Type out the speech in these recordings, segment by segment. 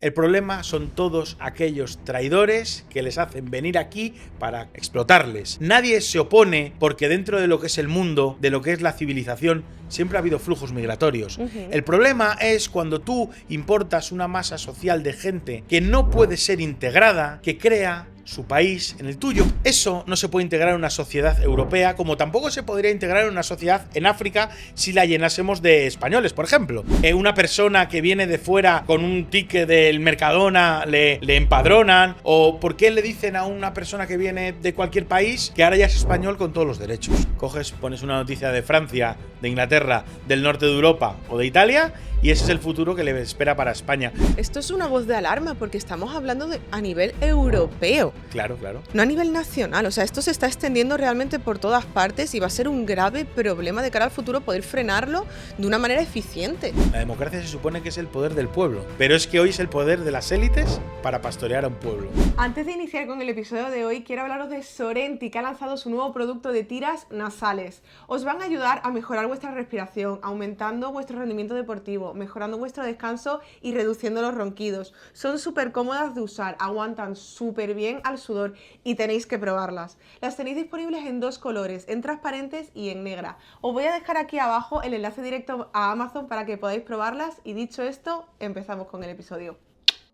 El problema son todos aquellos traidores que les hacen venir aquí para explotarles. Nadie se opone porque dentro de lo que es el mundo, de lo que es la civilización, siempre ha habido flujos migratorios. El problema es cuando tú importas una masa social de gente que no puede ser integrada, que crea su país en el tuyo. Eso no se puede integrar en una sociedad europea, como tampoco se podría integrar en una sociedad en África si la llenásemos de españoles, por ejemplo. Una persona que viene de fuera con un ticket del Mercadona le empadronan, o ¿por qué le dicen a una persona que viene de cualquier país que ahora ya es español con todos los derechos? Coges, pones una noticia de Francia, de Inglaterra, del norte de Europa o de Italia, y ese es el futuro que le espera para España. Esto es una voz de alarma porque estamos hablando a nivel europeo. Claro, claro. No a nivel nacional. O sea, esto se está extendiendo realmente por todas partes y va a ser un grave problema de cara al futuro poder frenarlo de una manera eficiente. La democracia se supone que es el poder del pueblo, pero es que hoy es el poder de las élites para pastorear a un pueblo. Antes de iniciar con el episodio de hoy, quiero hablaros de Sorenti, que ha lanzado su nuevo producto de tiras nasales. Os van a ayudar a mejorar vuestra respiración, aumentando vuestro rendimiento deportivo, mejorando vuestro descanso y reduciendo los ronquidos. Son súper cómodas de usar, aguantan súper bien al sudor y tenéis que probarlas. Las tenéis disponibles en dos colores, en transparentes y en negra. Os voy a dejar aquí abajo el enlace directo a Amazon para que podáis probarlas y dicho esto, empezamos con el episodio.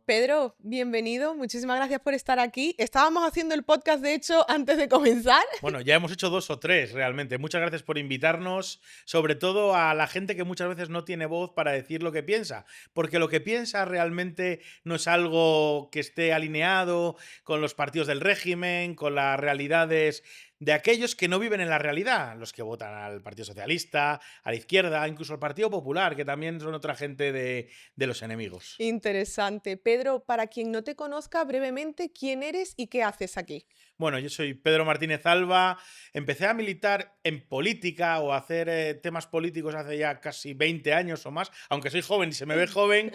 Pedro, bienvenido, muchísimas gracias por estar aquí. Estábamos haciendo el podcast, de hecho, antes de comenzar. Bueno, ya hemos hecho 2 o 3 realmente. Muchas gracias por invitarnos, sobre todo a la gente que muchas veces no tiene voz para decir lo que piensa, porque lo que piensa realmente no es algo que esté alineado con los partidos del régimen, con las realidades de aquellos que no viven en la realidad, los que votan al Partido Socialista, a la izquierda, incluso al Partido Popular, que también son otra gente de los enemigos. Interesante. Pedro, para quien no te conozca, brevemente, ¿quién eres y qué haces aquí? Bueno, yo soy Pedro Martínez Alba, empecé a militar en política o a hacer temas políticos hace ya casi 20 años o más, aunque soy joven y se me ve joven,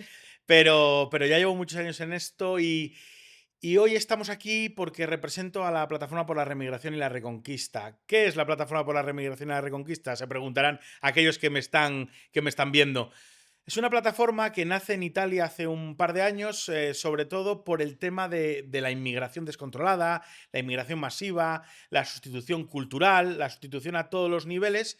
pero ya llevo muchos años en esto y hoy estamos aquí porque represento a la Plataforma por la Remigración y la Reconquista. ¿Qué es la Plataforma por la Remigración y la Reconquista? Se preguntarán aquellos que me están viendo. Es una plataforma que nace en Italia hace un par de años, sobre todo por el tema de la inmigración descontrolada, la inmigración masiva, la sustitución cultural, la sustitución a todos los niveles,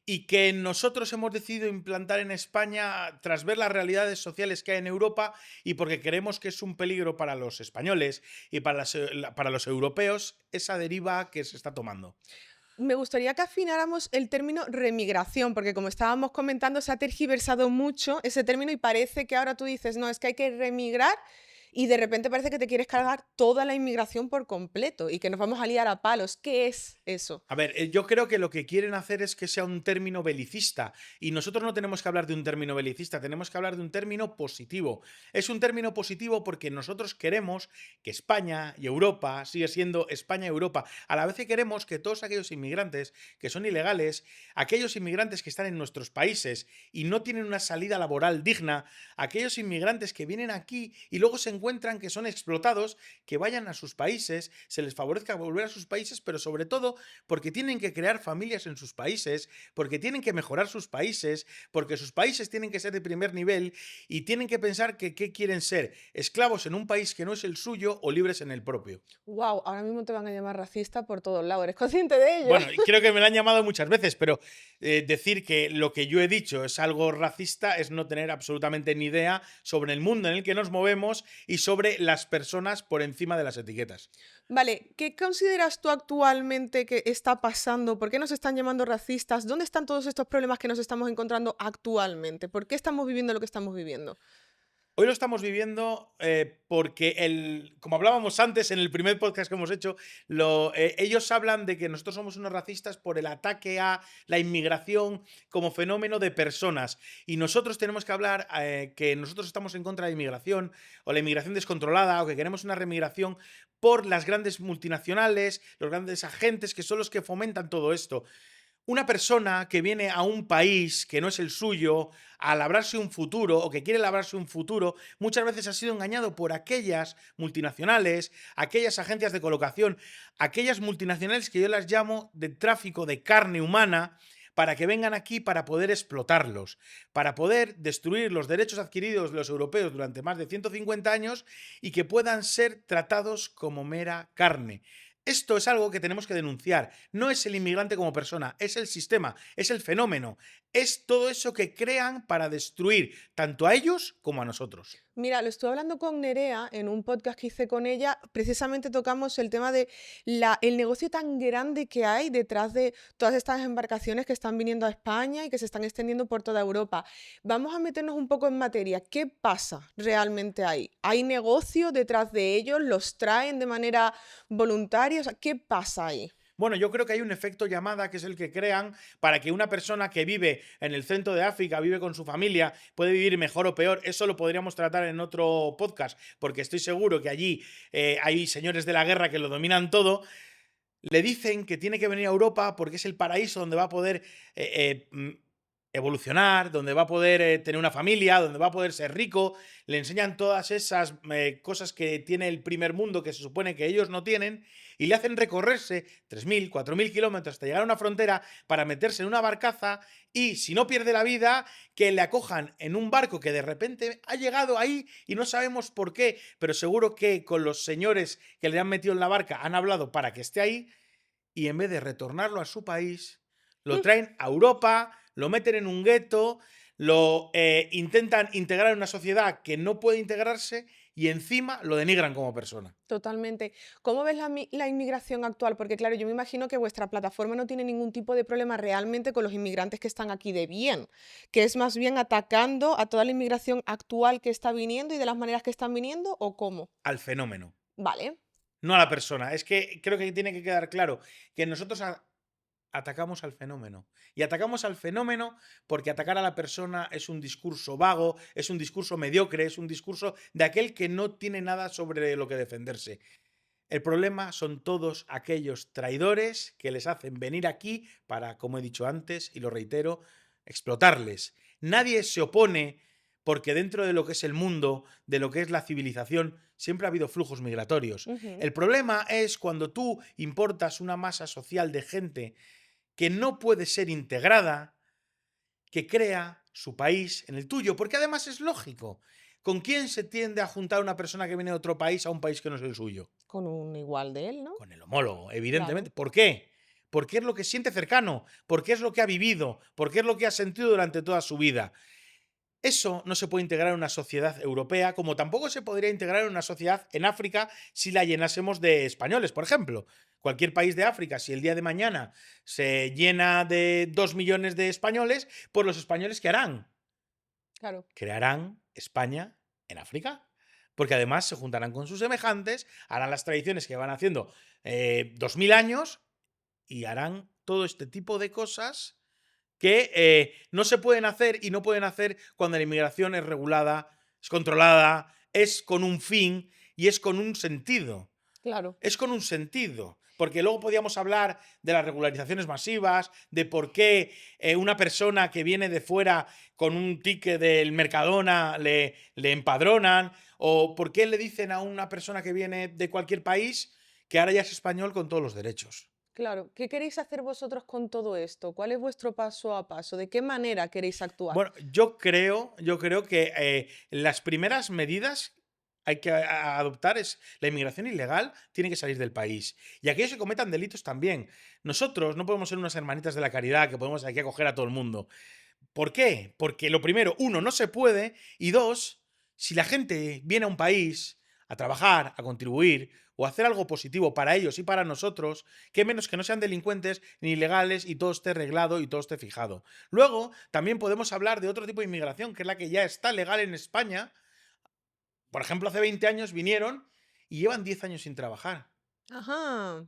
y que nosotros hemos decidido implantar en España tras ver las realidades sociales que hay en Europa y porque creemos que es un peligro para los españoles y para los europeos esa deriva que se está tomando. Me gustaría que afináramos el término remigración, porque como estábamos comentando, se ha tergiversado mucho ese término y parece que ahora tú dices, no, es que hay que remigrar y de repente parece que te quieres cargar toda la inmigración por completo y que nos vamos a liar a palos. ¿Qué es eso? A ver, yo creo que lo que quieren hacer es que sea un término belicista y nosotros no tenemos que hablar de un término belicista, tenemos que hablar de un término positivo. Es un término positivo porque nosotros queremos que España y Europa siga siendo España y Europa, a la vez que queremos que todos aquellos inmigrantes que son ilegales, aquellos inmigrantes que están en nuestros países y no tienen una salida laboral digna, aquellos inmigrantes que vienen aquí y luego se encuentran que son explotados, que vayan a sus países, se les favorezca volver a sus países, pero sobre todo porque tienen que crear familias en sus países, porque tienen que mejorar sus países, porque sus países tienen que ser de primer nivel y tienen que pensar que ¿qué quieren ser? ¿Esclavos en un país que no es el suyo o libres en el propio? Wow, ahora mismo te van a llamar racista por todos lados. ¿Eres consciente de ello? Bueno, creo que me lo han llamado muchas veces, pero decir que lo que yo he dicho es algo racista es no tener absolutamente ni idea sobre el mundo en el que nos movemos y sobre las personas por encima de las etiquetas. Vale, ¿qué consideras tú actualmente que está pasando? ¿Por qué nos están llamando racistas? ¿Dónde están todos estos problemas que nos estamos encontrando actualmente? ¿Por qué estamos viviendo lo que estamos viviendo? Hoy lo estamos viviendo porque, como hablábamos antes en el primer podcast que hemos hecho, ellos hablan de que nosotros somos unos racistas por el ataque a la inmigración como fenómeno de personas. Y nosotros tenemos que hablar que nosotros estamos en contra de la inmigración o la inmigración descontrolada o que queremos una remigración por las grandes multinacionales, los grandes agentes que son los que fomentan todo esto. Una persona que viene a un país que no es el suyo a labrarse un futuro o que quiere labrarse un futuro, muchas veces ha sido engañado por aquellas multinacionales, aquellas agencias de colocación, aquellas multinacionales que yo las llamo de tráfico de carne humana, para que vengan aquí para poder explotarlos, para poder destruir los derechos adquiridos de los europeos durante más de 150 años y que puedan ser tratados como mera carne. Esto es algo que tenemos que denunciar. No es el inmigrante como persona, es el sistema, es el fenómeno, es todo eso que crean para destruir tanto a ellos como a nosotros. Mira, lo estuve hablando con Nerea en un podcast que hice con ella. Precisamente tocamos el tema de el negocio tan grande que hay detrás de todas estas embarcaciones que están viniendo a España y que se están extendiendo por toda Europa. Vamos a meternos un poco en materia. ¿Qué pasa realmente ahí? ¿Hay negocio detrás de ellos? ¿Los traen de manera voluntaria? O sea, ¿qué pasa ahí? Bueno, yo creo que hay un efecto llamada que es el que crean para que una persona que vive en el centro de África, vive con su familia, puede vivir mejor o peor. Eso lo podríamos tratar en otro podcast, porque estoy seguro que allí hay señores de la guerra que lo dominan todo. Le dicen que tiene que venir a Europa porque es el paraíso donde va a poder evolucionar, donde va a poder tener una familia, donde va a poder ser rico. Le enseñan todas esas cosas que tiene el primer mundo que se supone que ellos no tienen y le hacen recorrerse 3.000, 4.000 kilómetros hasta llegar a una frontera para meterse en una barcaza y, si no pierde la vida, que le acojan en un barco que de repente ha llegado ahí y no sabemos por qué, pero seguro que con los señores que le han metido en la barca han hablado para que esté ahí y en vez de retornarlo a su país, lo traen a Europa, lo meten en un gueto, lo intentan integrar en una sociedad que no puede integrarse y encima lo denigran como persona. Totalmente. ¿Cómo ves la inmigración actual? Porque claro, yo me imagino que vuestra plataforma no tiene ningún tipo de problema realmente con los inmigrantes que están aquí de bien, que es más bien atacando a toda la inmigración actual que está viniendo y de las maneras que están viniendo, ¿o cómo? Al fenómeno, Vale, no a la persona. Es que creo que tiene que quedar claro que nosotros atacamos al fenómeno. Y atacamos al fenómeno porque atacar a la persona es un discurso vago, es un discurso mediocre, es un discurso de aquel que no tiene nada sobre lo que defenderse. El problema son todos aquellos traidores que les hacen venir aquí para, como he dicho antes y lo reitero, explotarles. Nadie se opone porque dentro de lo que es el mundo, de lo que es la civilización, siempre ha habido flujos migratorios. ujú, El problema es cuando tú importas una masa social de gente que no puede ser integrada, que crea su país en el tuyo, porque además es lógico. ¿Con quién se tiende a juntar una persona que viene de otro país a un país que no es el suyo? con un igual de él, ¿no? Con el homólogo, Claro. evidentemente. ¿Por qué? Porque es lo que siente cercano, porque es lo que ha vivido, porque es lo que ha sentido durante toda su vida. Eso no se puede integrar en una sociedad europea, como tampoco se podría integrar en una sociedad en África si la llenásemos de españoles, por ejemplo. Cualquier país de África, si el día de mañana se llena de 2 millones de españoles, pues los españoles, ¿qué harán? Claro. Crearán España en África. Porque además se juntarán con sus semejantes, harán las tradiciones que van haciendo 2000 años y harán todo este tipo de cosas que no se pueden hacer y no pueden hacer cuando la inmigración es regulada, es controlada, es con un fin y es con un sentido. Claro. Es con un sentido. Porque luego podíamos hablar de las regularizaciones masivas, de por qué una persona que viene de fuera con un ticket del Mercadona le empadronan, o por qué le dicen a una persona que viene de cualquier país que ahora ya es español con todos los derechos. Claro. ¿Qué queréis hacer vosotros con todo esto? ¿Cuál es vuestro paso a paso? ¿De qué manera queréis actuar? Bueno, yo creo que las primeras medidas hay que adoptar es la inmigración ilegal tiene que salir del país. Y aquellos que cometan delitos también. Nosotros no podemos ser unas hermanitas de la caridad que podemos aquí acoger a todo el mundo. ¿Por qué? Porque lo primero, uno, no se puede, y dos, si la gente viene a un país a trabajar, a contribuir o a hacer algo positivo para ellos y para nosotros, qué menos que no sean delincuentes ni ilegales y todo esté reglado y todo esté fijado. Luego, también podemos hablar de otro tipo de inmigración, que es la que ya está legal en España. Por ejemplo, hace 20 años vinieron y llevan 10 años sin trabajar. Ajá.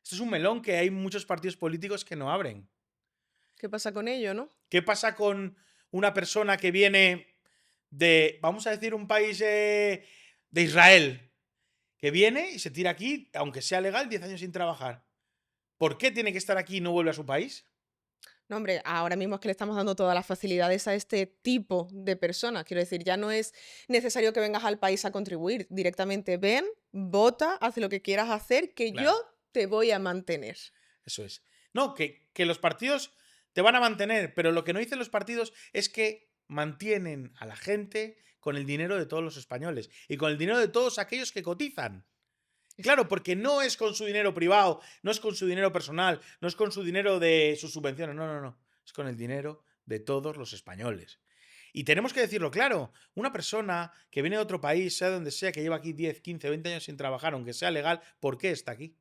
Esto es un melón que hay muchos partidos políticos que no abren. ¿Qué pasa con ello, no? ¿Qué pasa con una persona que viene de, vamos a decir, un país de Israel, que viene y se tira aquí, aunque sea legal, 10 años sin trabajar? ¿Por qué tiene que estar aquí y no vuelve a su país? No, hombre, ahora mismo es que le estamos dando todas las facilidades a este tipo de personas. Quiero decir, ya no es necesario que vengas al país a contribuir. Directamente ven, vota, haz lo que quieras hacer, que yo Claro, te voy a mantener. eso es. No, que los partidos te van a mantener, pero lo que no dicen los partidos es que mantienen a la gente con el dinero de todos los españoles y con el dinero de todos aquellos que cotizan. Es- Claro, porque no es con su dinero privado, no es con su dinero personal, no es con su dinero de sus subvenciones, no, no, no. Es con el dinero de todos los españoles. Y tenemos que decirlo claro, una persona que viene de otro país, sea donde sea, que lleva aquí 10, 15, 20 años sin trabajar, aunque sea legal, ¿por qué está aquí?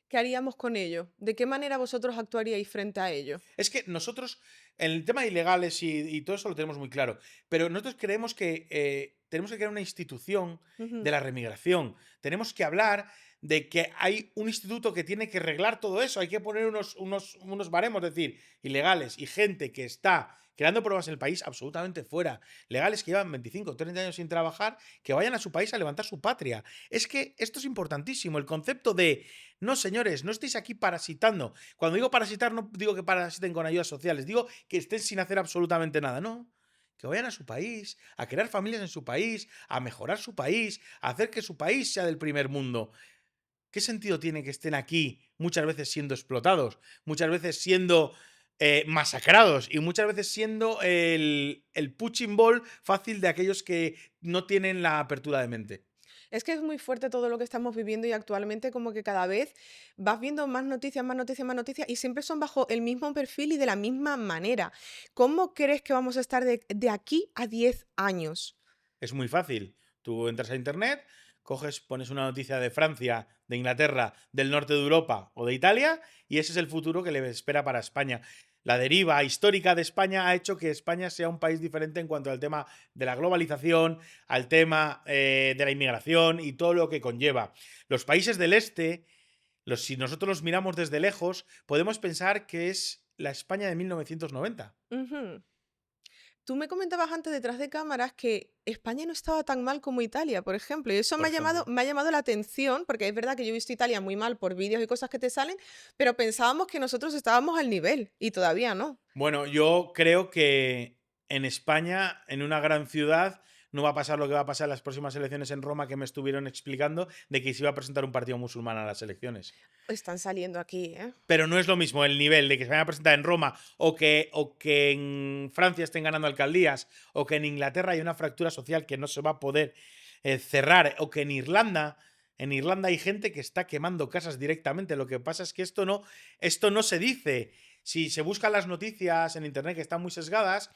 ¿Qué haríamos con ello? ¿De qué manera vosotros actuaríais frente a ello? Es que nosotros, en el tema de ilegales y todo eso lo tenemos muy claro, pero nosotros creemos que tenemos que crear una institución Ujú. de la remigración. Tenemos que hablar de que hay un instituto que tiene que reglar todo eso. Hay que poner unos baremos, es decir, ilegales y gente que está creando problemas en el país absolutamente fuera. Legales que llevan 25 o 30 años sin trabajar, que vayan a su país a levantar su patria. Es que esto es importantísimo, el concepto de, no señores, no estéis aquí parasitando. Cuando digo parasitar, no digo que parasiten con ayudas sociales, digo que estén sin hacer absolutamente nada, no. Que vayan a su país, a crear familias en su país, a mejorar su país, a hacer que su país sea del primer mundo. ¿Qué sentido tiene que estén aquí muchas veces siendo explotados, muchas veces siendo masacrados y muchas veces siendo el punching ball fácil de aquellos que no tienen la apertura de mente? Es que es muy fuerte todo lo que estamos viviendo y actualmente como que cada vez vas viendo más noticias, más noticias, más noticias y siempre son bajo el mismo perfil y de la misma manera. ¿Cómo crees que vamos a estar de aquí a 10 años? Es muy fácil. Tú entras a internet, coges, pones una noticia de Francia, de Inglaterra, del norte de Europa o de Italia, y ese es el futuro que le espera para España. La deriva histórica de España ha hecho que España sea un país diferente en cuanto al tema de la globalización, al tema de la inmigración y todo lo que conlleva. Los países del este, si nosotros los miramos desde lejos, podemos pensar que es la España de 1990. Ujú. Tú me comentabas antes detrás de cámaras que España no estaba tan mal como Italia, por ejemplo, y eso Por ejemplo. me ha llamado la atención, porque es verdad que yo he visto Italia muy mal por vídeos y cosas que te salen, pero pensábamos que nosotros estábamos al nivel y todavía no. Bueno, yo creo que en España, en una gran ciudad, no va a pasar lo que va a pasar en las próximas elecciones en Roma que me estuvieron explicando de que se iba a presentar un partido musulmán a las elecciones. Están saliendo aquí, ¿eh? Pero no es lo mismo el nivel de que se vayan a presentar en Roma o que en Francia estén ganando alcaldías o que en Inglaterra hay una fractura social que no se va a poder cerrar o que en Irlanda hay gente que está quemando casas directamente. Lo que pasa es que esto no se dice. Si se buscan las noticias en internet que están muy sesgadas,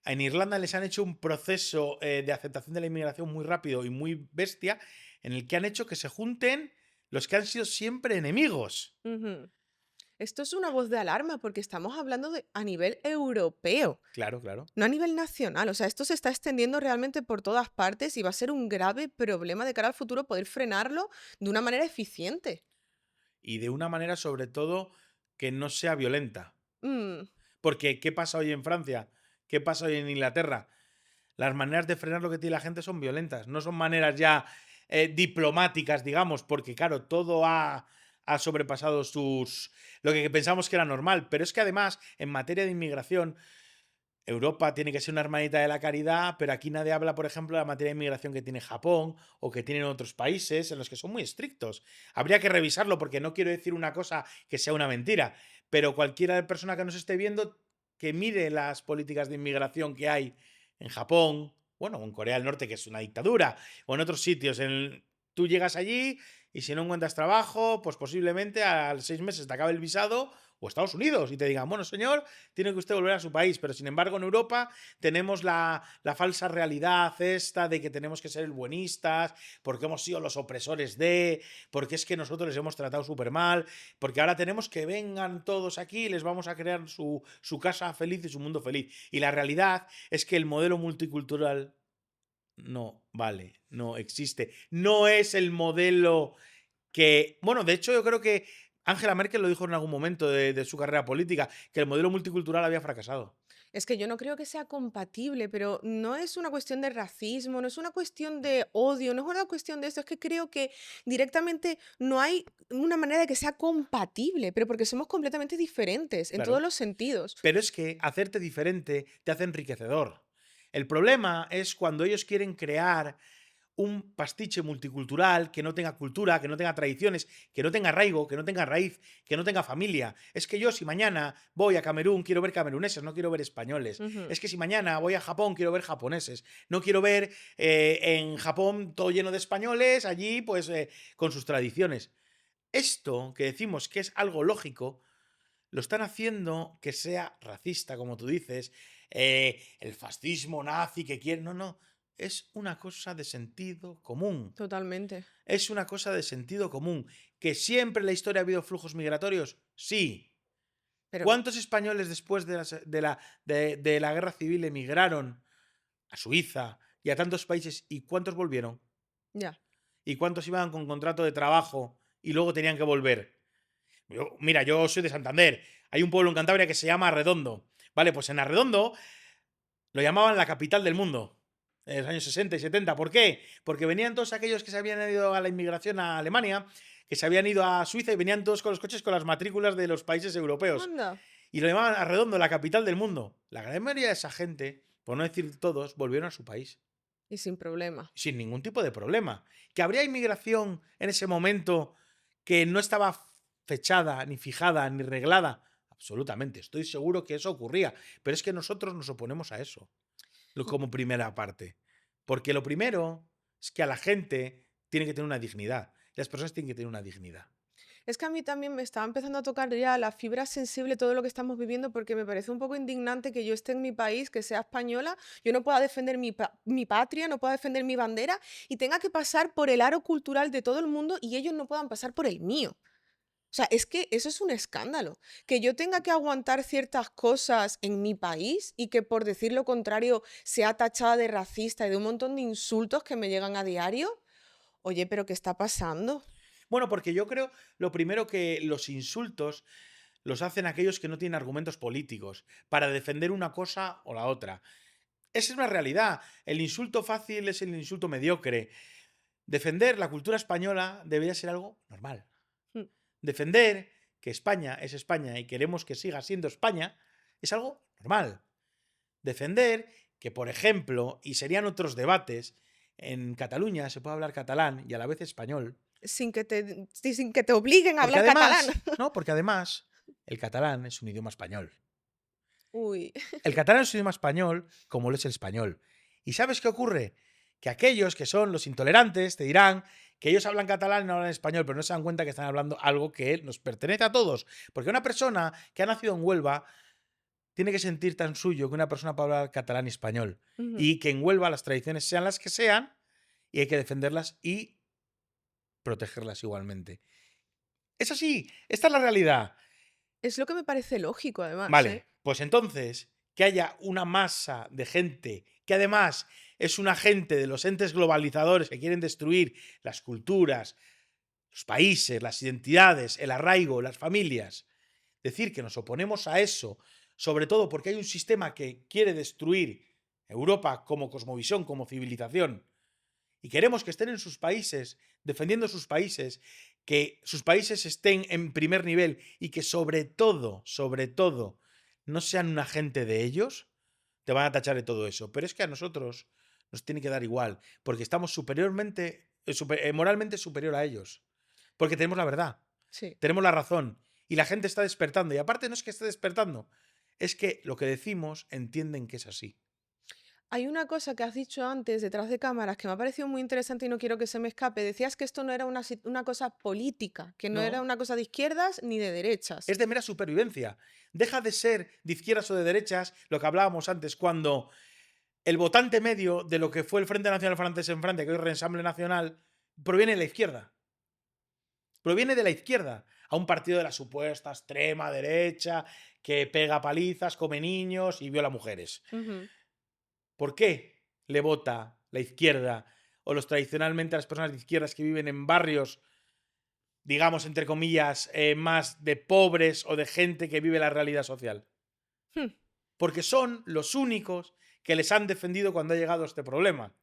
en Irlanda les han hecho un proceso de aceptación de la inmigración muy rápido y muy bestia, en el que han hecho que se junten los que han sido siempre enemigos. Ujú. Esto es una voz de alarma porque estamos hablando de a nivel europeo, Claro, claro. no a nivel nacional. O sea, esto se está extendiendo realmente por todas partes y va a ser un grave problema de cara al futuro poder frenarlo de una manera eficiente. Y de una manera, sobre todo, que no sea violenta. Mm, Porque, ¿qué pasa hoy en Francia? ¿Qué pasa hoy en Inglaterra? Las maneras de frenar lo que tiene la gente son violentas. No son maneras ya diplomáticas, digamos, porque, claro, todo ha sobrepasado lo que pensamos que era normal. Pero es que además, en materia de inmigración, Europa tiene que ser una hermanita de la caridad, pero aquí nadie habla, por ejemplo, de la materia de inmigración que tiene Japón o que tienen otros países en los que son muy estrictos. Habría que revisarlo porque no quiero decir una cosa que sea una mentira, pero cualquier persona que nos esté viendo que mire las políticas de inmigración que hay en Japón, bueno, en Corea del Norte, que es una dictadura, o en otros sitios. Tú llegas allí y si no encuentras trabajo, pues posiblemente a los 6 meses te acabe el visado o Estados Unidos y te digan, bueno, señor, tiene que usted volver a su país. Pero sin embargo, en Europa tenemos la falsa realidad esta de que tenemos que ser el buenistas, porque hemos sido los opresores porque es que nosotros les hemos tratado súper mal, porque ahora tenemos que vengan todos aquí y les vamos a crear su casa feliz y su mundo feliz. Y la realidad es que el modelo multicultural no vale, no existe. No es el modelo que, bueno, de hecho yo creo que Angela Merkel lo dijo en algún momento de su carrera política, que el modelo multicultural había fracasado. Es que yo no creo que sea compatible, pero no es una cuestión de racismo, no es una cuestión de odio, no es una cuestión de esto, es que creo que directamente no hay una manera de que sea compatible, pero porque somos completamente diferentes en todos Claro. los sentidos. Pero es que hacerte diferente te hace enriquecedor. El problema es cuando ellos quieren crear un pastiche multicultural que no tenga cultura, que no tenga tradiciones, que no tenga arraigo, que no tenga raíz, que no tenga familia. Es que yo si mañana voy a Camerún quiero ver cameruneses, no quiero ver españoles. Ujú. Es que si mañana voy a Japón quiero ver japoneses. No quiero ver en Japón todo lleno de españoles, allí pues con sus tradiciones. Esto que decimos que es algo lógico, lo están haciendo que sea racista, como tú dices, el fascismo nazi que quiere. No, no. Es una cosa de sentido común. Totalmente. Es una cosa de sentido común. ¿Que siempre en la historia ha habido flujos migratorios? Sí. Pero ¿Cuántos españoles después de la guerra civil emigraron a Suiza y a tantos países? ¿Y cuántos volvieron? ya. ¿Y cuántos iban con contrato de trabajo y luego tenían que volver? Mira, yo soy de Santander. Hay un pueblo en Cantabria que se llama Arredondo. Vale, pues en Arredondo lo llamaban la capital del mundo. En los años 60 y 70. ¿Por qué? Porque venían todos aquellos que se habían ido a la inmigración a Alemania, que se habían ido a Suiza y venían todos con los coches con las matrículas de los países europeos. Anda. Y lo llamaban Arredondo, la capital del mundo. La gran mayoría de esa gente, por no decir todos, volvieron a su país. Y sin problema. Sin ningún tipo de problema. ¿Que habría inmigración en ese momento que no estaba fechada, ni fijada, ni reglada? Absolutamente, estoy seguro que eso ocurría. Pero es que nosotros nos oponemos a eso, como primera parte. Porque lo primero es que a la gente tiene que tener una dignidad. Las personas tienen que tener una dignidad. Es que a mí también me estaba empezando a tocar ya la fibra sensible todo lo que estamos viviendo porque me parece un poco indignante que yo esté en mi país, que sea española, yo no pueda defender mi patria, no pueda defender mi bandera y tenga que pasar por el aro cultural de todo el mundo y ellos no puedan pasar por el mío. O sea, es que eso es un escándalo. Que yo tenga que aguantar ciertas cosas en mi país y que por decir lo contrario sea tachada de racista y de un montón de insultos que me llegan a diario. Oye, pero ¿qué está pasando? Bueno, porque yo creo, lo primero, que los insultos los hacen aquellos que no tienen argumentos políticos para defender una cosa o la otra. Esa es una realidad. El insulto fácil es el insulto mediocre. Defender la cultura española debería ser algo normal. Mm. Defender que España es España y queremos que siga siendo España es algo normal. Defender que, por ejemplo, y serían otros debates, en Cataluña se puede hablar catalán y a la vez español. Sin que te obliguen a Porque hablar catalán. además, no, porque además el catalán es un idioma español. Uy, El catalán es un idioma español como lo es el español. ¿Y sabes qué ocurre? Que aquellos que son los intolerantes te dirán que ellos hablan catalán y no hablan español, pero no se dan cuenta que están hablando algo que nos pertenece a todos. Porque una persona que ha nacido en Huelva tiene que sentir tan suyo que una persona pueda hablar catalán y español. ujú. Y que en Huelva las tradiciones sean las que sean y hay que defenderlas y protegerlas igualmente. Es así, esta es la realidad. Es lo que me parece lógico, además, ¿eh? Vale, pues entonces, que haya una masa de gente que además es un agente de los entes globalizadores que quieren destruir las culturas, los países, las identidades, el arraigo, las familias. Decir que nos oponemos a eso, sobre todo porque hay un sistema que quiere destruir Europa como cosmovisión, como civilización, y queremos que estén en sus países, defendiendo sus países, que sus países estén en primer nivel y que sobre todo, no sean un agente de ellos, te van a tachar de todo eso. Pero es que a nosotros nos tiene que dar igual, porque estamos moralmente superior a ellos. Porque tenemos la verdad, Sí. tenemos la razón, y la gente está despertando. Y aparte no es que esté despertando, es que lo que decimos entienden que es así. Hay una cosa que has dicho antes, detrás de cámaras, que me ha parecido muy interesante y no quiero que se me escape. Decías que esto no era una cosa política, que no era No, una cosa de izquierdas ni de derechas. es de mera supervivencia. Deja de ser de izquierdas o de derechas lo que hablábamos antes, cuando el votante medio de lo que fue el Frente Nacional Francés en Francia, que hoy es Reensamble Nacional, proviene de la izquierda. Proviene de la izquierda. A un partido de la supuesta extrema derecha que pega palizas, come niños y viola mujeres. Ujú. ¿Por qué le vota la izquierda o los tradicionalmente las personas de izquierdas que viven en barrios, digamos, entre comillas, más de pobres o de gente que vive la realidad social? Hmm. Porque son los únicos que les han defendido cuando ha llegado este problema.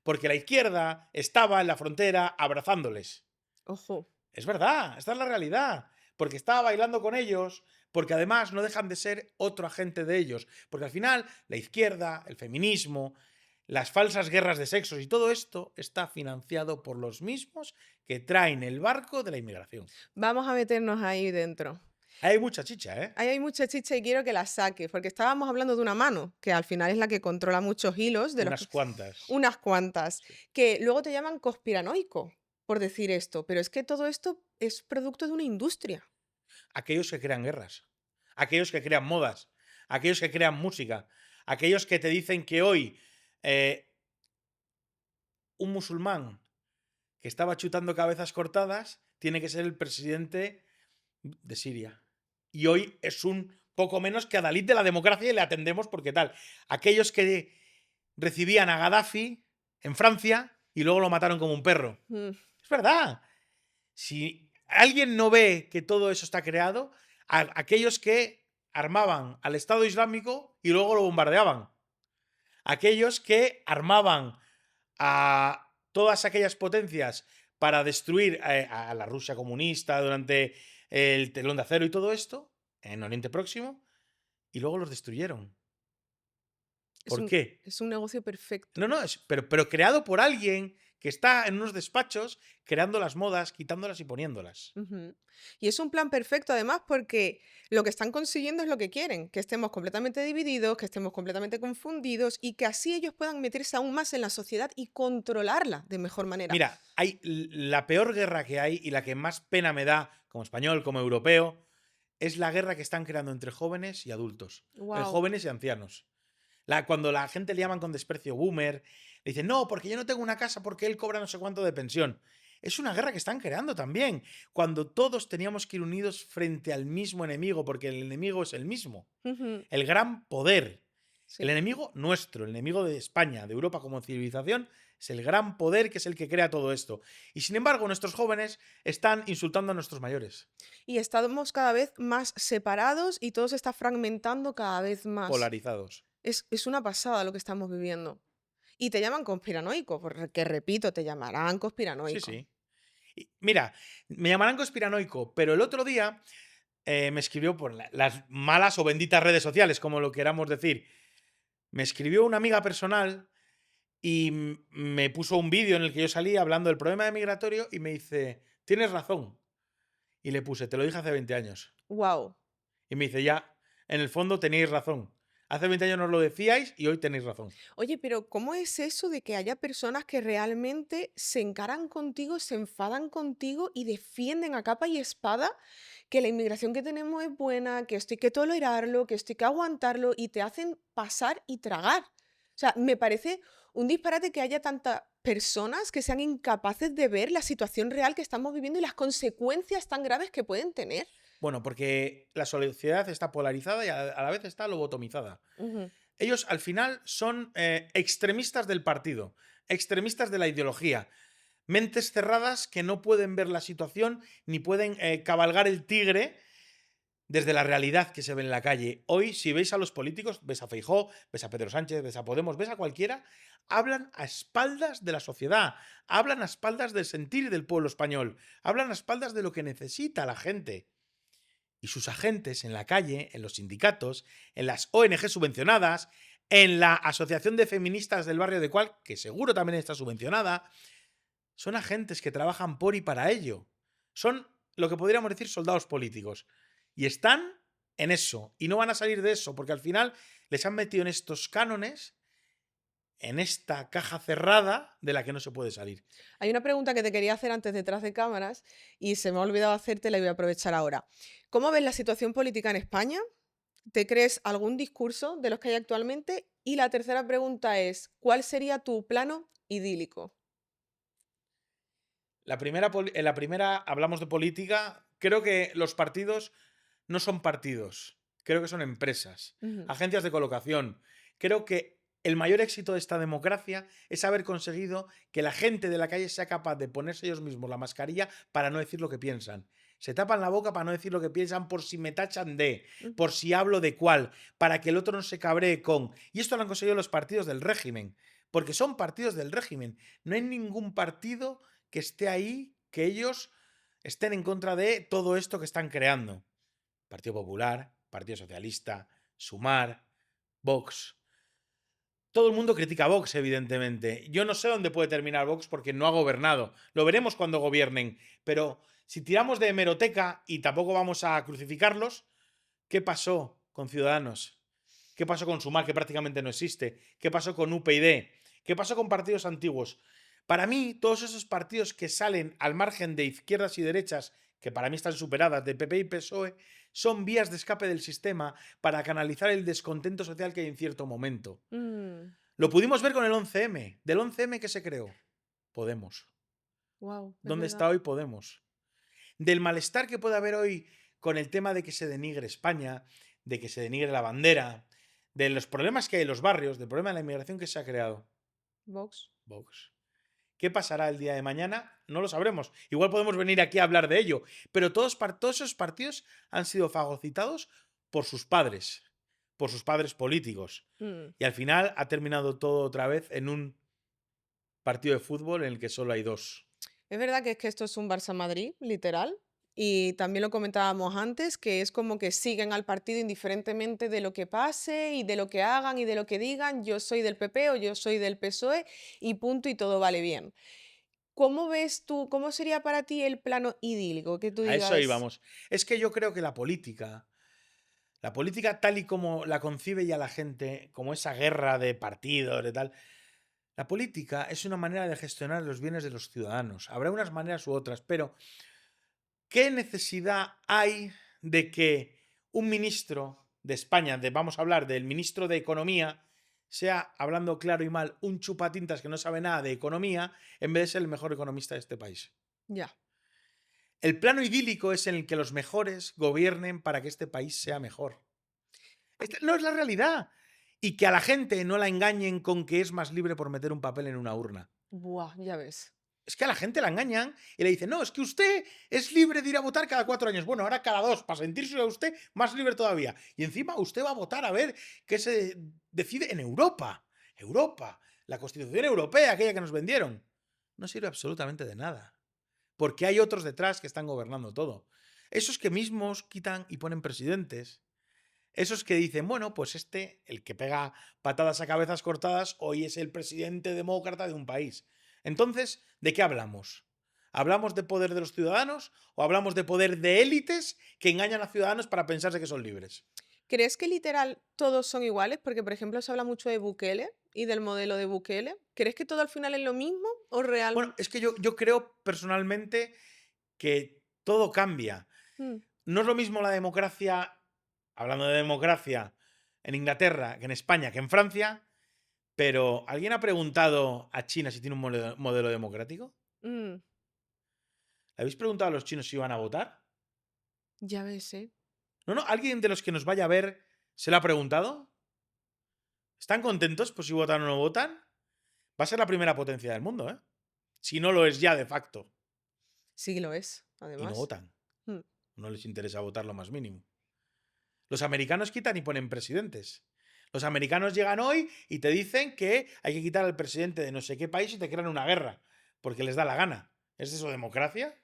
Porque la izquierda estaba en la frontera abrazándoles. Ojo. Es verdad, esta es la realidad. Porque estaba bailando con ellos, porque además no dejan de ser otro agente de ellos. Porque al final la izquierda, el feminismo, las falsas guerras de sexos y todo esto está financiado por los mismos que traen el barco de la inmigración. Vamos a meternos ahí dentro. Hay mucha chicha, ¿eh? Ahí hay mucha chicha y quiero que la saques, porque estábamos hablando de una mano, que al final es la que controla muchos hilos, de los Unas cuantas. unas cuantas, Sí. que luego te llaman conspiranoico por decir esto, pero es que todo esto es producto de una industria. Aquellos que crean guerras, aquellos que crean modas, aquellos que crean música, aquellos que te dicen que hoy eh, un musulmán que estaba chutando cabezas cortadas tiene que ser el presidente de Siria. Y hoy es un poco menos que adalid de la democracia y le atendemos porque tal. Aquellos que recibían a Gaddafi en Francia y luego lo mataron como un perro. Mm, Es verdad. Si alguien no ve que todo eso está creado, aquellos que armaban al Estado Islámico y luego lo bombardeaban. Aquellos que armaban a todas aquellas potencias para destruir a la Rusia comunista durante el telón de acero y todo esto en Oriente Próximo y luego los destruyeron. es ¿Por un, qué? es un negocio perfecto. No, no, pero creado por alguien que está en unos despachos creando las modas, quitándolas y poniéndolas. Ujú. Y es un plan perfecto además porque lo que están consiguiendo es lo que quieren, que estemos completamente divididos, que estemos completamente confundidos y que así ellos puedan meterse aún más en la sociedad y controlarla de mejor manera. Mira, hay la peor guerra que hay y la que más pena me da como español, como europeo, es la guerra que están creando entre jóvenes y adultos, Wow. jóvenes y ancianos. Cuando la gente le llaman con desprecio boomer, le dicen, no, porque yo no tengo una casa porque él cobra no sé cuánto de pensión. Es una guerra que están creando también, cuando todos teníamos que ir unidos frente al mismo enemigo, porque el enemigo es el mismo, el gran poder. El Sí. enemigo nuestro, el enemigo de España, de Europa como civilización, es el gran poder que es el que crea todo esto. Y sin embargo, nuestros jóvenes están insultando a nuestros mayores, Y estamos cada vez más separados y todo se está fragmentando cada vez más. polarizados. Es una pasada lo que estamos viviendo. Y te llaman conspiranoico, porque repito, te llamarán Sí, conspiranoico. sí. Y mira, me llamarán conspiranoico, pero el otro día me escribió por las malas o benditas redes sociales, como lo queramos decir. Me escribió una amiga personal y me puso un vídeo en el que yo salí hablando del problema de migratorio y me dice, tienes razón. Y le puse, te lo dije hace 20 años. Wow. Y me dice, ya, en el fondo tenéis razón. Hace 20 años nos lo decíais y hoy tenéis razón. Oye, pero ¿cómo es eso de que haya personas que realmente se encaran contigo, se enfadan contigo y defienden a capa y espada que la inmigración que tenemos es buena, que esto hay que tolerarlo, que esto hay que aguantarlo y te hacen pasar y tragar? O sea, me parece un disparate que haya tantas personas que sean incapaces de ver la situación real que estamos viviendo y las consecuencias tan graves que pueden tener. Bueno, porque la sociedad está polarizada y a la vez está lobotomizada. Ujú, Ellos al final son extremistas del partido, extremistas de la ideología, mentes cerradas que no pueden ver la situación ni pueden cabalgar el tigre desde la realidad que se ve en la calle. Hoy, si veis a los políticos, ves a Feijóo, ves a Pedro Sánchez, ves a Podemos, ves a cualquiera, hablan a espaldas de la sociedad, hablan a espaldas del sentir del pueblo español, hablan a espaldas de lo que necesita la gente. Y sus agentes en la calle, en los sindicatos, en las ONG subvencionadas, en la Asociación de Feministas del Barrio de Cual, que seguro también está subvencionada, son agentes que trabajan por y para ello. Son lo que podríamos decir soldados políticos. Y están en eso. Y no van a salir de eso, porque al final les han metido en estos cánones, en esta caja cerrada de la que no se puede salir. Hay una pregunta que te quería hacer antes detrás de cámaras y se me ha olvidado hacértela y voy a aprovechar ahora. ¿Cómo ves la situación política en España? ¿Te crees algún discurso de los que hay actualmente? Y la tercera pregunta es, ¿cuál sería tu plano idílico? En la primera hablamos de política. Creo que los partidos no son partidos. Creo que son empresas, Ujú. agencias de colocación. Creo que el mayor éxito de esta democracia es haber conseguido que la gente de la calle sea capaz de ponerse ellos mismos la mascarilla para no decir lo que piensan. Se tapan la boca para no decir lo que piensan por si me tachan de, Mm. por si hablo de cuál, para que el otro no se cabree con. Y esto lo han conseguido los partidos del régimen, porque son partidos del régimen. No hay ningún partido que esté ahí, que ellos estén en contra de todo esto que están creando. Partido Popular, Partido Socialista, Sumar, Vox. Todo el mundo critica a Vox, evidentemente. Yo no sé dónde puede terminar Vox porque no ha gobernado. Lo veremos cuando gobiernen. Pero si tiramos de hemeroteca y tampoco vamos a crucificarlos, ¿qué pasó con Ciudadanos? ¿Qué pasó con Sumar, que prácticamente no existe? ¿Qué pasó con UPyD? ¿Qué pasó con partidos antiguos? Para mí, todos esos partidos que salen al margen de izquierdas y derechas, que para mí están superadas, de PP y PSOE, son vías de escape del sistema para canalizar el descontento social que hay en cierto momento. Lo pudimos ver con el 11M. ¿Del 11M qué se creó? Podemos. Wow, es ¿Dónde verdad. está hoy Podemos? Del malestar que puede haber hoy con el tema de que se denigre España, de que se denigre la bandera, de los problemas que hay en los barrios, del problema de la inmigración que se ha creado. Vox. Vox. ¿Qué pasará el día de mañana? No lo sabremos. Igual podemos venir aquí a hablar de ello. Pero todos esos partidos han sido fagocitados por sus padres políticos. Mm. Y al final ha terminado todo otra vez en un partido de fútbol en el que solo hay dos. Es verdad que esto es un Barça-Madrid, literal. Y también lo comentábamos antes, que es como que siguen al partido indiferentemente de lo que pase y de lo que hagan y de lo que digan. Yo soy del PP o yo soy del PSOE y punto y todo vale bien. ¿Cómo ves tú, cómo sería para ti el plano idílico? Que tú A eso digas, íbamos. Es que yo creo que la política tal y como la concibe ya la gente, como esa guerra de partidos, de tal, la política es una manera de gestionar los bienes de los ciudadanos. Habrá unas maneras u otras, pero ¿qué necesidad hay de que un ministro de España, vamos a hablar del ministro de Economía, sea, hablando claro y mal, un chupatintas que no sabe nada de economía, en vez de ser el mejor economista de este país? ya, El plano idílico es en el que los mejores gobiernen para que este país sea mejor. Esta no es la realidad. Y que a la gente no la engañen con que es más libre por meter un papel en una urna. buah, ya ves. Es que a la gente la engañan y le dicen, no, es que usted es libre de ir a votar cada 4 años. Bueno, ahora cada 2, para sentirse a usted más libre todavía. Y encima usted va a votar a ver qué se decide en Europa. Europa, la Constitución Europea, aquella que nos vendieron. No sirve absolutamente de nada. Porque hay otros detrás que están gobernando todo. Esos que mismos quitan y ponen presidentes. Esos que dicen, bueno, pues el que pega patadas a cabezas cortadas, hoy es el presidente demócrata de un país. Entonces, ¿de qué hablamos? ¿Hablamos de poder de los ciudadanos o hablamos de poder de élites que engañan a ciudadanos para pensarse que son libres? ¿Crees que literal todos son iguales? Porque, por ejemplo, se habla mucho de Bukele y del modelo de Bukele. ¿Crees que todo al final es lo mismo o Bueno, realmente? es que yo creo personalmente que todo cambia. No es lo mismo la democracia, hablando de democracia, en Inglaterra que en España que en Francia, pero ¿alguien ha preguntado a China si tiene un modelo democrático? ¿Le habéis preguntado a los chinos si iban a votar? Ya ves, ¿eh? No, no, ¿alguien de los que nos vaya a ver se lo ha preguntado? ¿Están contentos por si votan o no votan? Va a ser la primera potencia del mundo, ¿eh? Si no lo es ya de facto. Sí lo es, Y no además. votan. Mm. No les interesa votar lo más mínimo. Los americanos quitan y ponen presidentes. Los americanos llegan hoy y te dicen que hay que quitar al presidente de no sé qué país y te crean una guerra. Porque les da la gana. ¿Es eso democracia?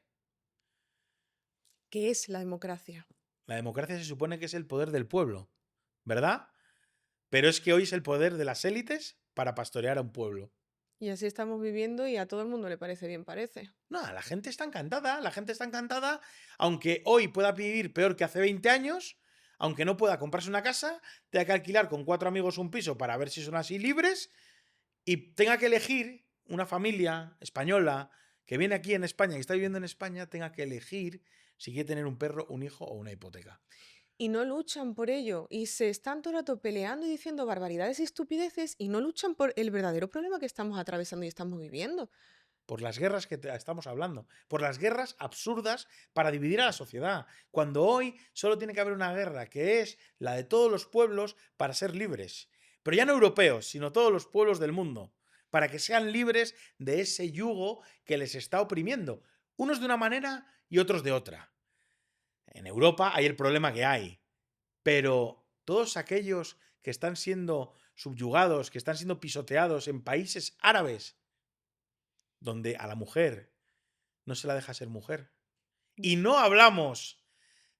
¿Qué es la democracia? La democracia se supone que es el poder del pueblo, ¿verdad? Pero es que hoy es el poder de las élites para pastorear a un pueblo. Y así estamos viviendo y a todo el mundo le parece bien, parece. No, la gente está encantada, aunque hoy pueda vivir peor que hace 20 años, aunque no pueda comprarse una casa, tenga que alquilar con 4 amigos un piso para ver si son así libres y tenga que elegir una familia española que viene aquí en España y está viviendo en España, tenga que elegir si quiere tener un perro, un hijo o una hipoteca. Y no luchan por ello. Y se están todo el rato peleando y diciendo barbaridades y estupideces y no luchan por el verdadero problema que estamos atravesando y estamos viviendo. Por las guerras que estamos hablando, por las guerras absurdas para dividir a la sociedad, cuando hoy solo tiene que haber una guerra, que es la de todos los pueblos para ser libres, pero ya no europeos, sino todos los pueblos del mundo, para que sean libres de ese yugo que les está oprimiendo, unos de una manera y otros de otra. En Europa hay el problema que hay, pero todos aquellos que están siendo subyugados, que están siendo pisoteados en países árabes, donde a la mujer no se la deja ser mujer. Y no hablamos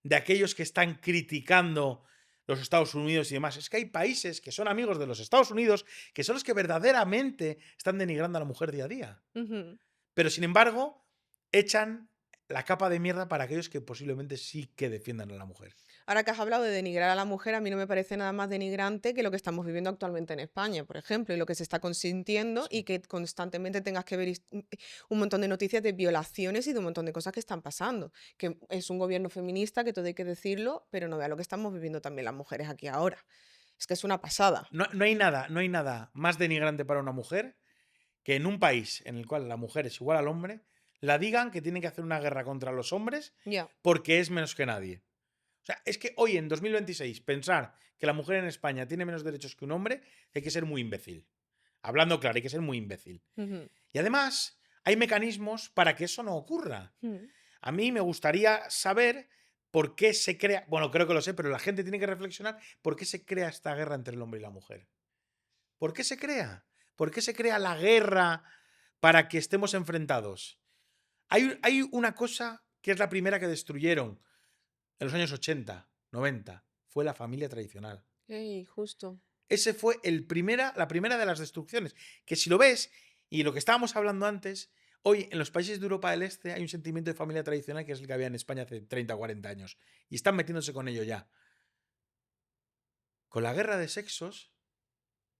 de aquellos que están criticando los Estados Unidos y demás. Es que hay países que son amigos de los Estados Unidos que son los que verdaderamente están denigrando a la mujer día a día. Ujú. Pero sin embargo, echan la capa de mierda para aquellos que posiblemente sí que defiendan a la mujer. Ahora que has hablado de denigrar a la mujer, a mí no me parece nada más denigrante que lo que estamos viviendo actualmente en España, por ejemplo, y lo que se está consintiendo y Sí. que constantemente tengas que ver un montón de noticias de violaciones y de un montón de cosas que están pasando. Que es un gobierno feminista, que todo hay que decirlo, pero no vea lo que estamos viviendo también las mujeres aquí ahora. Es que es una pasada. No hay nada más denigrante para una mujer que en un país en el cual la mujer es igual al hombre, la digan que tiene que hacer una guerra contra los hombres Ya. porque es menos que nadie. O sea, es que hoy en 2026 pensar que la mujer en España tiene menos derechos que un hombre, hay que ser muy imbécil. Hablando claro, hay que ser muy imbécil. Ujú. Y además, hay mecanismos para que eso no ocurra. Ujú. A mí me gustaría saber por qué se crea, bueno, creo que lo sé, pero la gente tiene que reflexionar por qué se crea esta guerra entre el hombre y la mujer. ¿Por qué se crea? ¿Por qué se crea la guerra para que estemos enfrentados? Hay una cosa que es la primera que destruyeron en los años 80, 90, fue la familia tradicional. Ey, justo. Ese fue la primera de las destrucciones. Que si lo ves, y lo que estábamos hablando antes, hoy en los países de Europa del Este hay un sentimiento de familia tradicional que es el que había en España hace 30 o 40 años. Y están metiéndose con ello ya. Con la guerra de sexos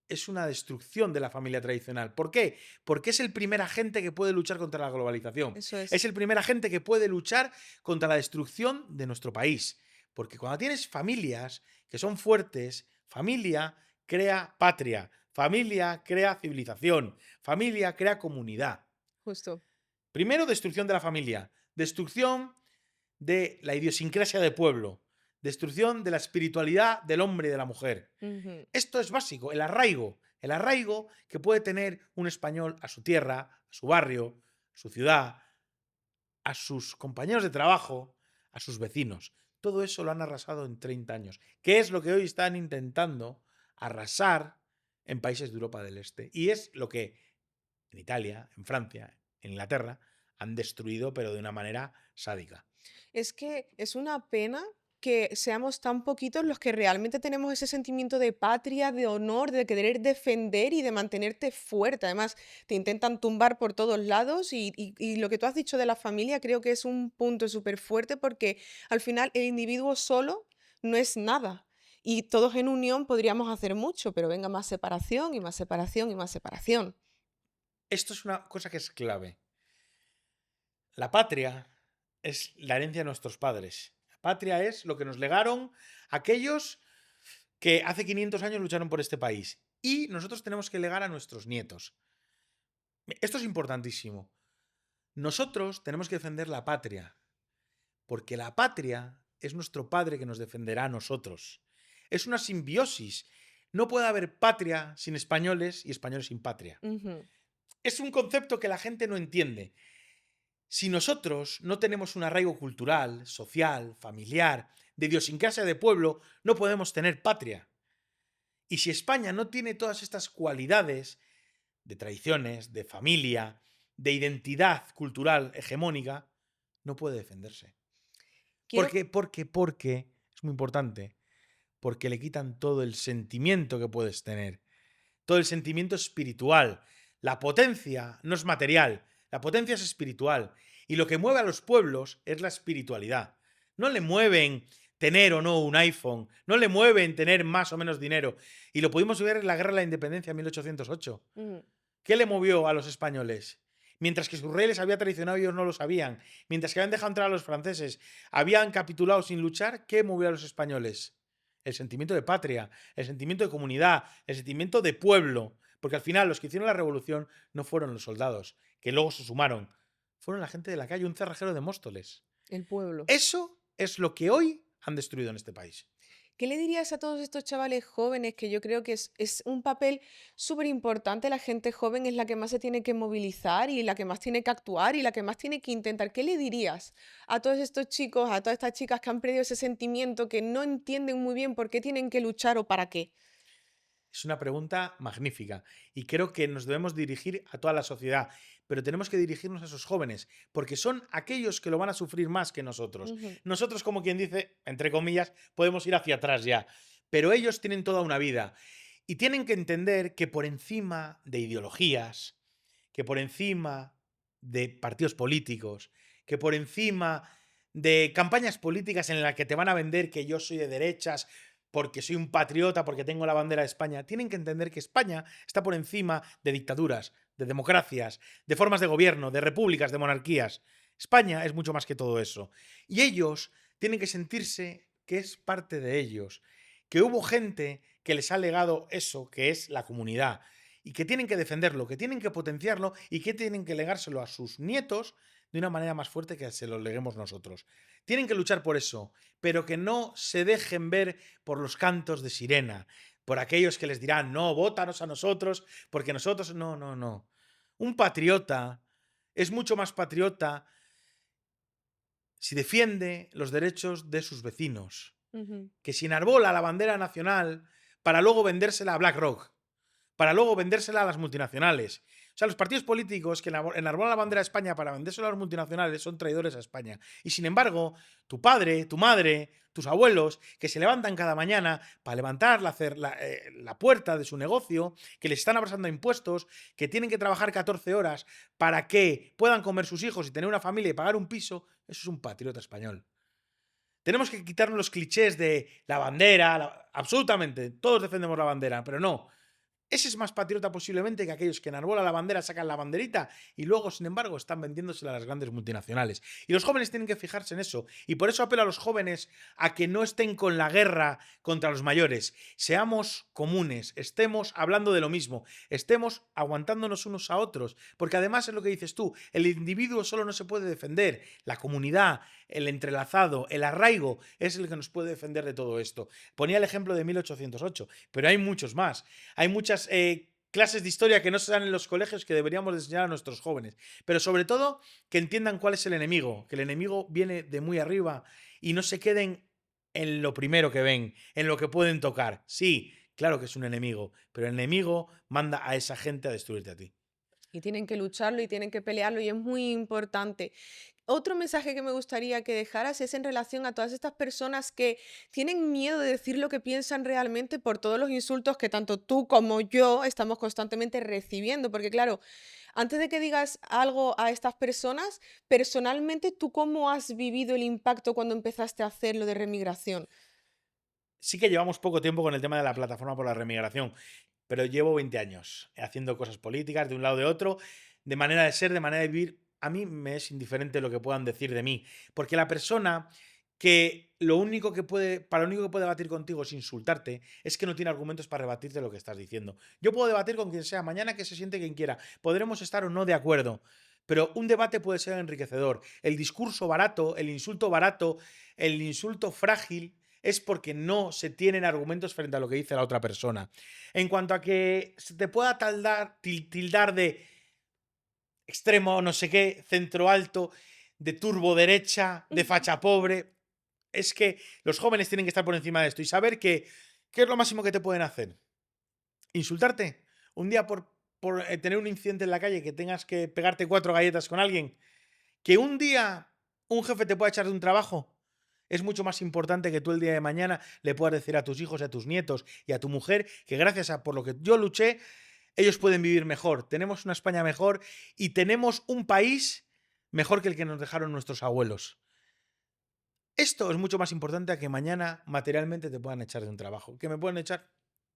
es una destrucción de la familia tradicional. ¿Por qué? Porque es el primer agente que puede luchar contra la globalización. Eso es. Es el primer agente que puede luchar contra la destrucción de nuestro país. Porque cuando tienes familias que son fuertes, familia crea patria, familia crea civilización, familia crea comunidad. Justo. Primero, destrucción de la familia, destrucción de la idiosincrasia del pueblo, destrucción de la espiritualidad del hombre y de la mujer. Ujú. Esto es básico, el arraigo que puede tener un español a su tierra, a su barrio, a su ciudad, a sus compañeros de trabajo, a sus vecinos. Todo eso lo han arrasado en 30 años. ¿Qué es lo que hoy están intentando arrasar en países de Europa del Este? Y es lo que en Italia, en Francia, en Inglaterra, han destruido, pero de una manera sádica. Es que es una pena que seamos tan poquitos los que realmente tenemos ese sentimiento de patria, de honor, de querer defender y de mantenerte fuerte. Además, te intentan tumbar por todos lados y lo que tú has dicho de la familia creo que es un punto súper fuerte porque al final el individuo solo no es nada. Y todos en unión podríamos hacer mucho, pero venga más separación y más separación y más separación. Esto es una cosa que es clave. La patria es la herencia de nuestros padres. La patria es lo que nos legaron aquellos que hace 500 años lucharon por este país. Y nosotros tenemos que legar a nuestros nietos. Esto es importantísimo. Nosotros tenemos que defender la patria, porque la patria es nuestro padre que nos defenderá a nosotros. Es una simbiosis. No puede haber patria sin españoles y españoles sin patria. Ujú. Es un concepto que la gente no entiende. Si nosotros no tenemos un arraigo cultural, social, familiar, de idiosincrasia de pueblo, no podemos tener patria. Y si España no tiene todas estas cualidades de tradiciones, de familia, de identidad cultural hegemónica, no puede defenderse. Quiero Porque, es muy importante, porque le quitan todo el sentimiento que puedes tener, todo el sentimiento espiritual. La potencia no es material, la potencia es espiritual. Y lo que mueve a los pueblos es la espiritualidad. No le mueven tener o no un iPhone, no le mueven tener más o menos dinero. Y lo pudimos ver en la Guerra de la Independencia en 1808. Ujú. ¿Qué le movió a los españoles? Mientras que su rey les había traicionado, ellos no lo sabían. Mientras que habían dejado entrar a los franceses, habían capitulado sin luchar, ¿qué movió a los españoles? El sentimiento de patria, el sentimiento de comunidad, el sentimiento de pueblo. Porque al final los que hicieron la revolución no fueron los soldados, que luego se sumaron. Fueron la gente de la calle, un cerrajero de Móstoles. el pueblo. Eso es lo que hoy han destruido en este país. ¿Qué le dirías a todos estos chavales jóvenes que yo creo que es un papel súper importante? La gente joven es la que más se tiene que movilizar y la que más tiene que actuar y la que más tiene que intentar. ¿Qué le dirías a todos estos chicos, a todas estas chicas que han perdido ese sentimiento, que no entienden muy bien por qué tienen que luchar o para qué? Es una pregunta magnífica y creo que nos debemos dirigir a toda la sociedad, pero tenemos que dirigirnos a esos jóvenes, porque son aquellos que lo van a sufrir más que nosotros. Ujú. Nosotros, como quien dice, entre comillas, podemos ir hacia atrás ya, pero ellos tienen toda una vida y tienen que entender que por encima de ideologías, que por encima de partidos políticos, que por encima de campañas políticas en las que te van a vender que yo soy de derechas porque soy un patriota, porque tengo la bandera de España, tienen que entender que España está por encima de dictaduras, de democracias, de formas de gobierno, de repúblicas, de monarquías. España es mucho más que todo eso. Y ellos tienen que sentirse que es parte de ellos, que hubo gente que les ha legado eso, que es la comunidad, y que tienen que defenderlo, que tienen que potenciarlo y que tienen que legárselo a sus nietos de una manera más fuerte que se lo leguemos nosotros. Tienen que luchar por eso, pero que no se dejen ver por los cantos de sirena, por aquellos que les dirán, no, vótanos a nosotros, porque nosotros, no, no, no. Un patriota es mucho más patriota si defiende los derechos de sus vecinos, Ujú. que si enarbola la bandera nacional para luego vendérsela a BlackRock, para luego vendérsela a las multinacionales. O sea, los partidos políticos que enarbolan la bandera de España para vendérsela a las multinacionales son traidores a España. Y sin embargo, tu padre, tu madre, tus abuelos, que se levantan cada mañana para levantar la puerta de su negocio, que les están abrazando a impuestos, que tienen que trabajar 14 horas para que puedan comer sus hijos y tener una familia y pagar un piso, eso es un patriota español. Tenemos que quitarnos los clichés de la bandera, absolutamente, todos defendemos la bandera, pero no. Ese es más patriota posiblemente que aquellos que enarbolan la bandera, sacan la banderita y luego, sin embargo, están vendiéndosela a las grandes multinacionales. Y los jóvenes tienen que fijarse en eso. Y por eso apelo a los jóvenes a que no estén con la guerra contra los mayores. Seamos comunes, estemos hablando de lo mismo, estemos aguantándonos unos a otros. Porque además es lo que dices tú, el individuo solo no se puede defender. La comunidad, el entrelazado, el arraigo es el que nos puede defender de todo esto. Ponía el ejemplo de 1808, pero hay muchos más. Hay muchas clases de historia que no se dan en los colegios que deberíamos enseñar a nuestros jóvenes. Pero sobre todo que entiendan cuál es el enemigo, que el enemigo viene de muy arriba y no se queden en lo primero que ven, en lo que pueden tocar. Sí, claro que es un enemigo, pero el enemigo manda a esa gente a destruirte a ti. Y tienen que lucharlo y tienen que pelearlo y es muy importante. Otro mensaje que me gustaría que dejaras es en relación a todas estas personas que tienen miedo de decir lo que piensan realmente por todos los insultos que tanto tú como yo estamos constantemente recibiendo. Porque claro, antes de que digas algo a estas personas, personalmente, ¿tú cómo has vivido el impacto cuando empezaste a hacer lo de remigración? Sí que llevamos poco tiempo con el tema de la plataforma por la remigración, pero llevo 20 años haciendo cosas políticas de un lado o de otro, de manera de ser, de manera de vivir. A mí me es indiferente lo que puedan decir de mí, porque la persona que lo único que puede, para lo único que puede debatir contigo es insultarte, es que no tiene argumentos para rebatirte lo que estás diciendo. Yo puedo debatir con quien sea, mañana que se siente quien quiera, podremos estar o no de acuerdo, pero un debate puede ser enriquecedor. El discurso barato, el insulto frágil, es porque no se tienen argumentos frente a lo que dice la otra persona. En cuanto a que se te pueda tildar de extremo no sé qué, centro alto, de turbo derecha, de facha pobre, es que los jóvenes tienen que estar por encima de esto y saber que ¿qué es lo máximo que te pueden hacer? ¿Insultarte? Un día por tener un incidente en la calle que tengas que pegarte 4 galletas con alguien, que un día un jefe te pueda echar de un trabajo. Es mucho más importante que tú el día de mañana le puedas decir a tus hijos, a tus nietos y a tu mujer que gracias a por lo que yo luché, ellos pueden vivir mejor. Tenemos una España mejor y tenemos un país mejor que el que nos dejaron nuestros abuelos. Esto es mucho más importante a que mañana materialmente te puedan echar de un trabajo. ¿Que me pueden echar?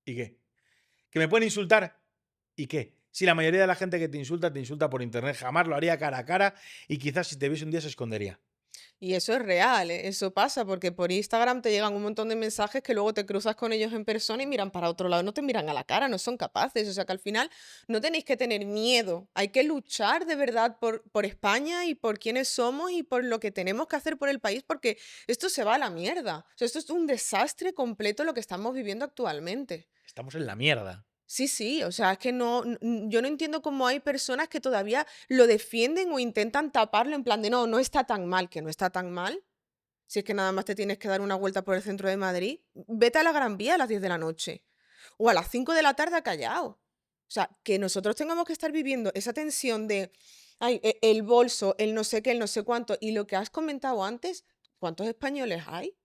¿Y qué? ¿Que me pueden insultar? ¿Y qué? Si la mayoría de la gente que te insulta por internet, jamás lo haría cara a cara y quizás si te viese un día se escondería. Y eso es real, eso pasa, porque por Instagram te llegan un montón de mensajes que luego te cruzas con ellos en persona y miran para otro lado, no te miran a la cara, no son capaces. O sea que al final no tenéis que tener miedo, hay que luchar de verdad por España y por quiénes somos y por lo que tenemos que hacer por el país, porque esto se va a la mierda. O sea, esto es un desastre completo lo que estamos viviendo actualmente. Estamos en la mierda. Sí, sí, o sea, es que yo no entiendo cómo hay personas que todavía lo defienden o intentan taparlo en plan de no, no está tan mal, que no está tan mal. Si es que nada más te tienes que dar una vuelta por el centro de Madrid, vete a la Gran Vía a las 10 de la noche o a las 5 de la tarde a Callao. O sea, que nosotros tengamos que estar viviendo esa tensión de, ay, el bolso, el no sé qué, el no sé cuánto, y lo que has comentado antes, ¿cuántos españoles hay?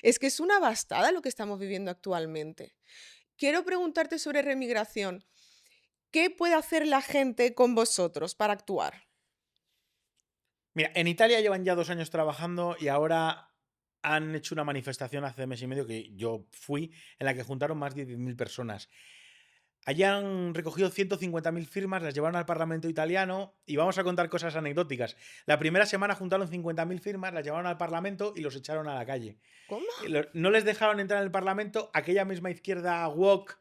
Es que es una bastada lo que estamos viviendo actualmente. Quiero preguntarte sobre remigración. ¿Qué puede hacer la gente con vosotros para actuar? Mira, en Italia llevan ya 2 años trabajando y ahora han hecho una manifestación hace mes y medio que yo fui, en la que juntaron más de 10.000 personas. Allí han recogido 150.000 firmas, las llevaron al Parlamento italiano y vamos a contar cosas anecdóticas. La primera semana juntaron 50.000 firmas, las llevaron al Parlamento y los echaron a la calle. ¿Cómo? No les dejaron entrar en el Parlamento aquella misma izquierda woke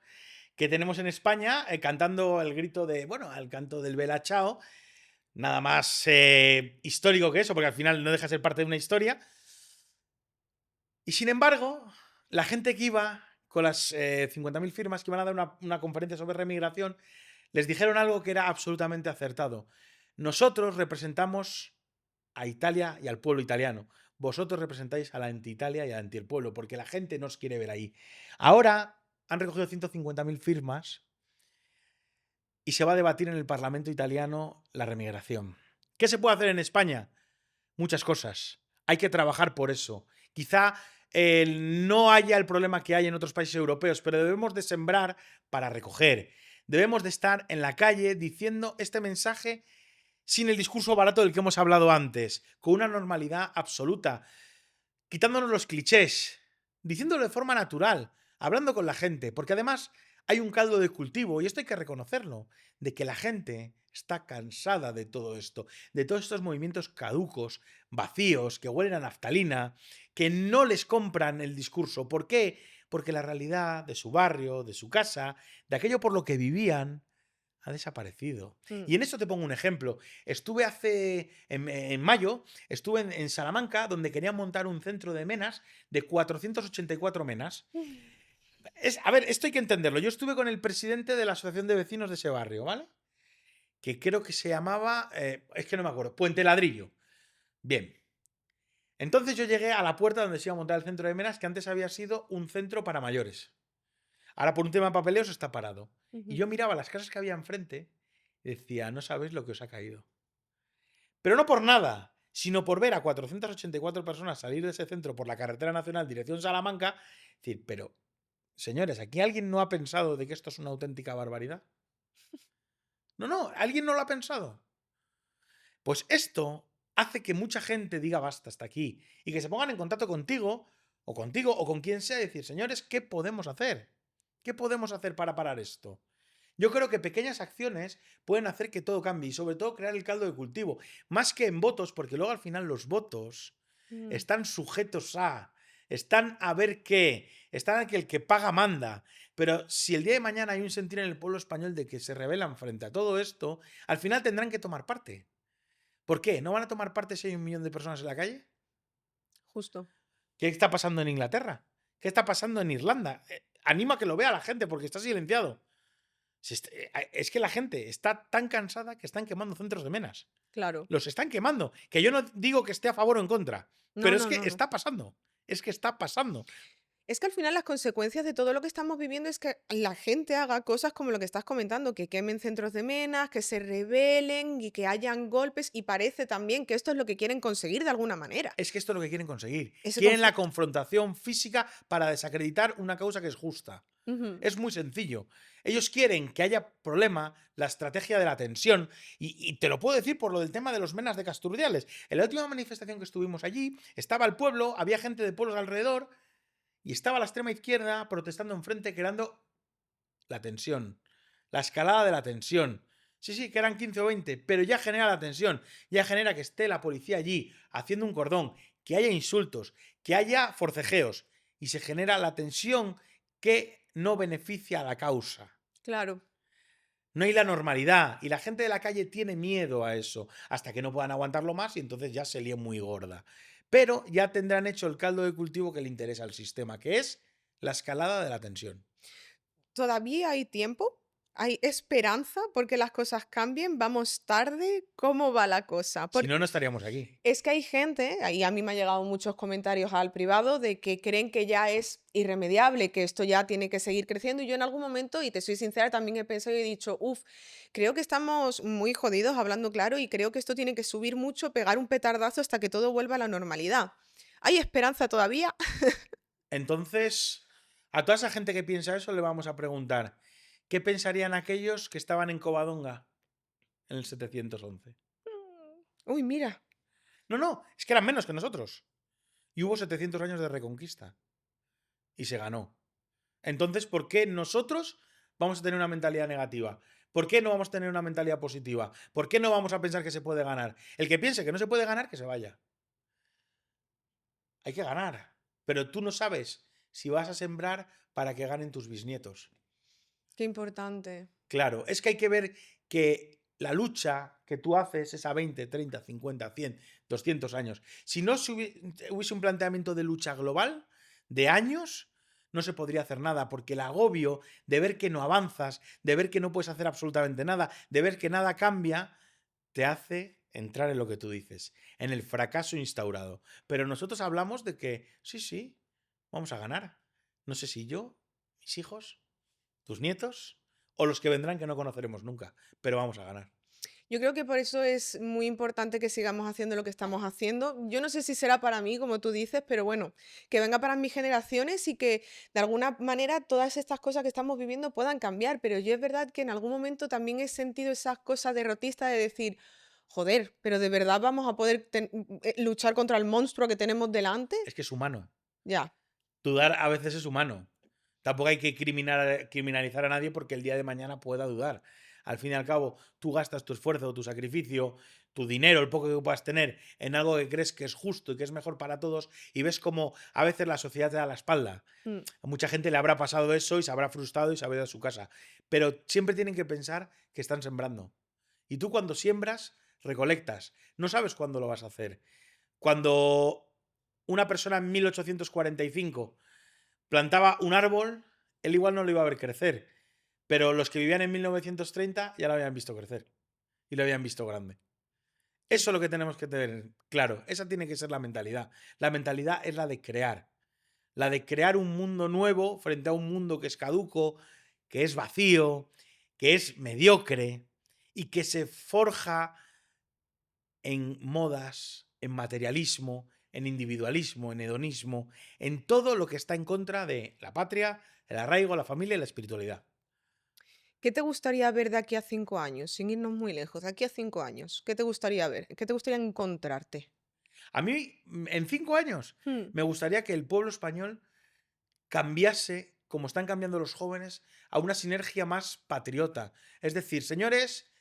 que tenemos en España, cantando el grito de, bueno, el canto del Bella Ciao, nada más histórico que eso, porque al final no deja de ser parte de una historia. Y sin embargo, la gente que iba con las 50.000 firmas, que iban a dar una conferencia sobre remigración, les dijeron algo que era absolutamente acertado. Nosotros representamos a Italia y al pueblo italiano. Vosotros representáis a la anti-Italia y al anti-pueblo, porque la gente no os quiere ver ahí. Ahora han recogido 150.000 firmas y se va a debatir en el Parlamento italiano la remigración. ¿Qué se puede hacer en España? Muchas cosas. Hay que trabajar por eso. Quizá no haya el problema que hay en otros países europeos, pero debemos de sembrar para recoger. Debemos de estar en la calle diciendo este mensaje sin el discurso barato del que hemos hablado antes, con una normalidad absoluta, quitándonos los clichés, diciéndolo de forma natural, hablando con la gente, porque además hay un caldo de cultivo, y esto hay que reconocerlo, de que la gente está cansada de todo esto, de todos estos movimientos caducos, vacíos, que huelen a naftalina, que no les compran el discurso. ¿Por qué? Porque la realidad de su barrio, de su casa, de aquello por lo que vivían, ha desaparecido. Mm. Y en eso te pongo un ejemplo. Estuve en mayo, estuve en Salamanca, donde querían montar un centro de menas de 484 menas. A ver, esto hay que entenderlo. Yo estuve con el presidente de la asociación de vecinos de ese barrio, ¿vale? Que creo que se llamaba, es que no me acuerdo, Puente Ladrillo. Bien. Entonces yo llegué a la puerta donde se iba a montar el centro de menas, que antes había sido un centro para mayores. Ahora por un tema de papeleos está parado. Y Ujú. yo miraba las casas que había enfrente y decía, no sabéis lo que os ha caído. Pero no por nada, sino por ver a 484 personas salir de ese centro por la carretera nacional dirección Salamanca. Decir, pero, señores, ¿aquí alguien no ha pensado de que esto es una auténtica barbaridad? No, alguien no lo ha pensado. Pues esto hace que mucha gente diga basta hasta aquí y que se pongan en contacto contigo o con quien sea y decir, señores, ¿qué podemos hacer? ¿Qué podemos hacer para parar esto? Yo creo que pequeñas acciones pueden hacer que todo cambie y sobre todo crear el caldo de cultivo, más que en votos, porque luego al final los votos Mm. están sujetos están a ver qué, están a que el que paga manda. Pero si el día de mañana hay un sentir en el pueblo español de que se rebelan frente a todo esto, al final tendrán que tomar parte. ¿Por qué? ¿No van a tomar parte si hay 1 millón de personas en la calle? Justo. ¿Qué está pasando en Inglaterra? ¿Qué está pasando en Irlanda? Animo a que lo vea la gente porque está silenciado. Es que la gente está tan cansada que están quemando centros de menas. Claro. Los están quemando. Que yo no digo que esté a favor o en contra, No, pero es no, que no, no. está pasando. Es que está pasando. Es que al final las consecuencias de todo lo que estamos viviendo es que la gente haga cosas como lo que estás comentando, que quemen centros de menas, que se rebelen y que hayan golpes y parece también que esto es lo que quieren conseguir de alguna manera. Es que esto es lo que quieren conseguir. Ese Quieren la conflicto. confrontación física para desacreditar una causa que es justa. Ujú. Es muy sencillo. Ellos quieren que haya problema, la estrategia de la tensión, y te lo puedo decir por lo del tema de los menas de Casturdiales. En la última manifestación que estuvimos allí, estaba el pueblo, había gente de pueblos alrededor, y estaba la extrema izquierda protestando enfrente, creando la tensión, la escalada de la tensión. Sí, que eran 15 o 20, pero ya genera la tensión, ya genera que esté la policía allí haciendo un cordón, que haya insultos, que haya forcejeos, y se genera la tensión que no beneficia a la causa. Claro. No hay la normalidad y la gente de la calle tiene miedo a eso, hasta que no puedan aguantarlo más y entonces ya se líe muy gorda. Pero ya tendrán hecho el caldo de cultivo que le interesa al sistema, que es la escalada de la tensión. ¿Todavía hay tiempo? ¿Hay esperanza porque las cosas cambien? ¿Vamos tarde? ¿Cómo va la cosa? Si no, no estaríamos aquí. Es que hay gente, y a mí me han llegado muchos comentarios al privado de que creen que ya es irremediable, que esto ya tiene que seguir creciendo. Y yo en algún momento, y te soy sincera, también he pensado y he dicho, uff, creo que estamos muy jodidos hablando claro y creo que esto tiene que subir mucho, pegar un petardazo hasta que todo vuelva a la normalidad. ¿Hay esperanza todavía? Entonces, a toda esa gente que piensa eso le vamos a preguntar, ¿qué pensarían aquellos que estaban en Covadonga en el 711? Uy, mira. No, no, es que eran menos que nosotros. Y hubo 700 años de reconquista. Y se ganó. Entonces, ¿por qué nosotros vamos a tener una mentalidad negativa? ¿Por qué no vamos a tener una mentalidad positiva? ¿Por qué no vamos a pensar que se puede ganar? El que piense que no se puede ganar, que se vaya. Hay que ganar. Pero tú no sabes si vas a sembrar para que ganen tus bisnietos. Qué importante. Claro, es que hay que ver que la lucha que tú haces es a 20, 30, 50, 100, 200 años. Si no hubiese un planteamiento de lucha global de años, no se podría hacer nada, porque el agobio de ver que no avanzas, de ver que no puedes hacer absolutamente nada, de ver que nada cambia, te hace entrar en lo que tú dices, en el fracaso instaurado. Pero nosotros hablamos de que, sí, sí, vamos a ganar. No sé si yo, mis hijos, tus nietos o los que vendrán que no conoceremos nunca, pero vamos a ganar. Yo creo que por eso es muy importante que sigamos haciendo lo que estamos haciendo. Yo no sé si será para mí, como tú dices, pero bueno, que venga para mis generaciones y que de alguna manera todas estas cosas que estamos viviendo puedan cambiar. Pero yo es verdad que en algún momento también he sentido esas cosas derrotistas de decir, joder, pero de verdad vamos a poder luchar contra el monstruo que tenemos delante. Es que es humano. Ya. Dudar a veces es humano. Tampoco hay que criminalizar a nadie porque el día de mañana pueda dudar. Al fin y al cabo, tú gastas tu esfuerzo, tu sacrificio, tu dinero, el poco que puedas tener, en algo que crees que es justo y que es mejor para todos, y ves como a veces la sociedad te da la espalda. Mm. A mucha gente le habrá pasado eso y se habrá frustrado y se habrá ido a su casa. Pero siempre tienen que pensar que están sembrando. Y tú cuando siembras, recolectas. No sabes cuándo lo vas a hacer. Cuando una persona en 1845 plantaba un árbol, él igual no lo iba a ver crecer. Pero los que vivían en 1930 ya lo habían visto crecer. Y lo habían visto grande. Eso es lo que tenemos que tener claro. Esa tiene que ser la mentalidad. La mentalidad es la de crear. La de crear un mundo nuevo frente a un mundo que es caduco, que es vacío, que es mediocre y que se forja en modas, en materialismo, en individualismo, en hedonismo, en todo lo que está en contra de la patria, el arraigo, la familia y la espiritualidad. ¿Qué te gustaría ver de aquí a 5 años? Sin irnos muy lejos, de aquí a 5 años. ¿Qué te gustaría ver? ¿Qué te gustaría encontrarte? A mí, en 5 años, Hmm. me gustaría que el pueblo español cambiase, como están cambiando los jóvenes, a una sinergia más patriota. Es decir, señores,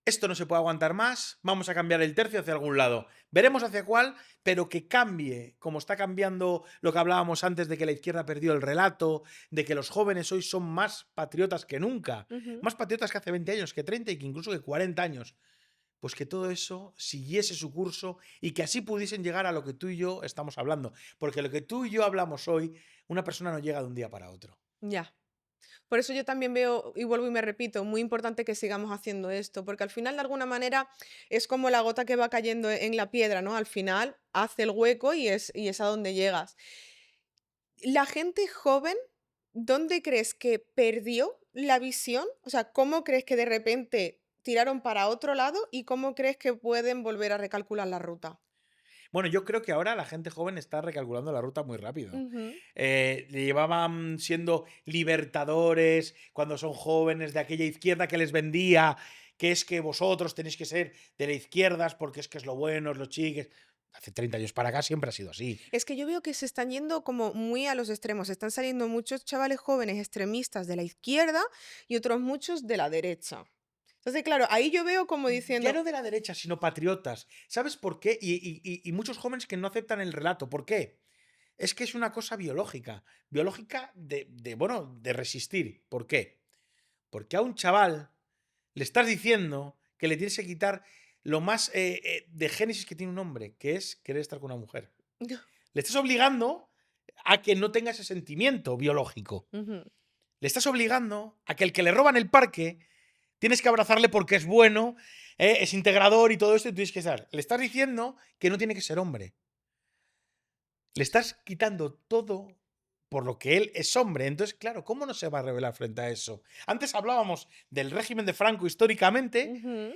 esto no se puede aguantar más, vamos a cambiar el tercio hacia algún lado. Veremos hacia cuál, pero que cambie, como está cambiando lo que hablábamos antes de que la izquierda perdió el relato, de que los jóvenes hoy son más patriotas que nunca, Ujú. más patriotas que hace 20 años, que 30 y que incluso que 40 años. Pues que todo eso siguiese su curso y que así pudiesen llegar a lo que tú y yo estamos hablando. Porque lo que tú y yo hablamos hoy, una persona no llega de un día para otro. Ya. Por eso yo también veo, y vuelvo y me repito, muy importante que sigamos haciendo esto, porque al final de alguna manera es como la gota que va cayendo en la piedra, ¿no? Al final hace el hueco y es a donde llegas. La gente joven, ¿dónde crees que perdió la visión? O sea, ¿cómo crees que de repente tiraron para otro lado y cómo crees que pueden volver a recalcular la ruta? Bueno, yo creo que ahora la gente joven está recalculando la ruta muy rápido. Ujú. Llevaban siendo libertadores cuando son jóvenes de aquella izquierda que les vendía, que es que vosotros tenéis que ser de la izquierda porque es que es lo bueno, es lo chiques. Hace 30 años para acá siempre ha sido así. Es que yo veo que se están yendo como muy a los extremos. Están saliendo muchos chavales jóvenes extremistas de la izquierda y otros muchos de la derecha. Entonces, claro, ahí yo veo como Ya diciendo, no de la derecha, sino patriotas. ¿Sabes por qué? Y muchos jóvenes que no aceptan el relato. ¿Por qué? Es que es una cosa biológica. Biológica bueno, de resistir. ¿Por qué? Porque a un chaval le estás diciendo que le tienes que quitar lo más de génesis que tiene un hombre, que es querer estar con una mujer. Le estás obligando a que no tenga ese sentimiento biológico. ujú, Le estás obligando a que el que le roba en el parque tienes que abrazarle porque es bueno, es integrador y todo esto, y tú tienes que estar. Le estás diciendo que no tiene que ser hombre. Le estás quitando todo por lo que él es hombre. Entonces, claro, ¿cómo no se va a rebelar frente a eso? Antes hablábamos del régimen de Franco históricamente ujú.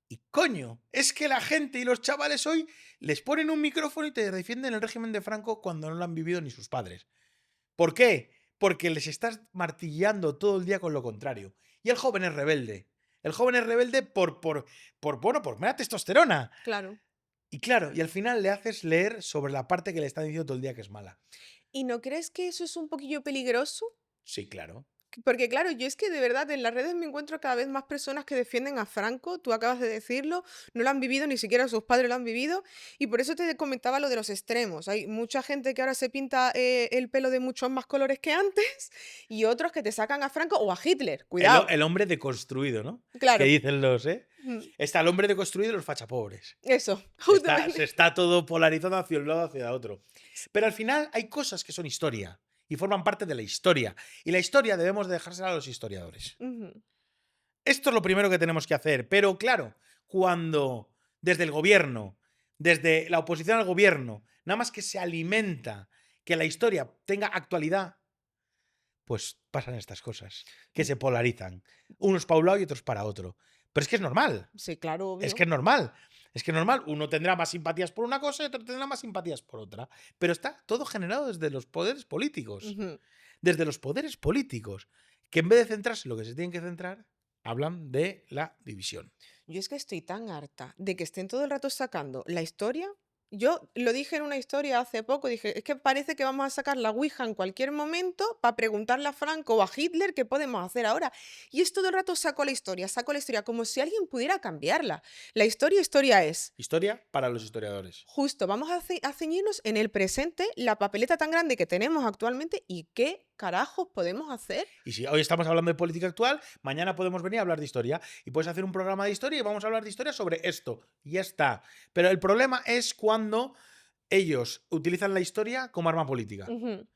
Y coño, es que la gente y los chavales hoy les ponen un micrófono y te defienden el régimen de Franco cuando no lo han vivido ni sus padres. ¿Por qué? Porque les estás martillando todo el día con lo contrario. Y el joven es rebelde. El joven es rebelde por mera testosterona. Claro. Y claro, y al final le haces leer sobre la parte que le está diciendo todo el día que es mala. ¿Y no crees que eso es un poquillo peligroso? Sí, claro. Porque claro, yo es que de verdad en las redes me encuentro cada vez más personas que defienden a Franco, tú acabas de decirlo, no lo han vivido, ni siquiera sus padres lo han vivido, y por eso te comentaba lo de los extremos. Hay mucha gente que ahora se pinta el pelo de muchos más colores que antes, y otros que te sacan a Franco o a Hitler, cuidado. El hombre deconstruido, ¿no? Que Claro, dicen los, ¿eh? ujú, Está el hombre deconstruido y los fachapobres. eso, Se justamente. está todo polarizado hacia un lado hacia otro. Pero al final hay cosas que son historia y forman parte de la historia. Y la historia debemos de dejársela a los historiadores. Ujú, Esto es lo primero que tenemos que hacer. Pero claro, cuando desde el gobierno, desde la oposición al gobierno, nada más que se alimenta que la historia tenga actualidad, pues pasan estas cosas, que mm, se polarizan. Unos para un lado y otros para otro. Pero es que es normal. sí, claro, Es que obvio. es normal. Es que es normal. Uno tendrá más simpatías por una cosa y otro tendrá más simpatías por otra. Pero está todo generado desde los poderes políticos. Ujú. Desde los poderes políticos. Que en vez de centrarse en lo que se tienen que centrar, hablan de la división. Yo es que estoy tan harta de que estén todo el rato sacando la historia. Yo lo dije en una historia hace poco, dije, es que parece que vamos a sacar la Ouija en cualquier momento para preguntarle a Franco o a Hitler qué podemos hacer ahora. Y es todo el rato saco la historia, como si alguien pudiera cambiarla. La historia es, Historia para los historiadores. justo, vamos a ceñirnos en el presente, la papeleta tan grande que tenemos actualmente y qué carajos podemos hacer. Y si hoy estamos hablando de política actual, mañana podemos venir a hablar de historia. Y puedes hacer un programa de historia y vamos a hablar de historia sobre esto. Y ya está. Pero el problema es cuando ellos utilizan la historia como arma política. Ujú,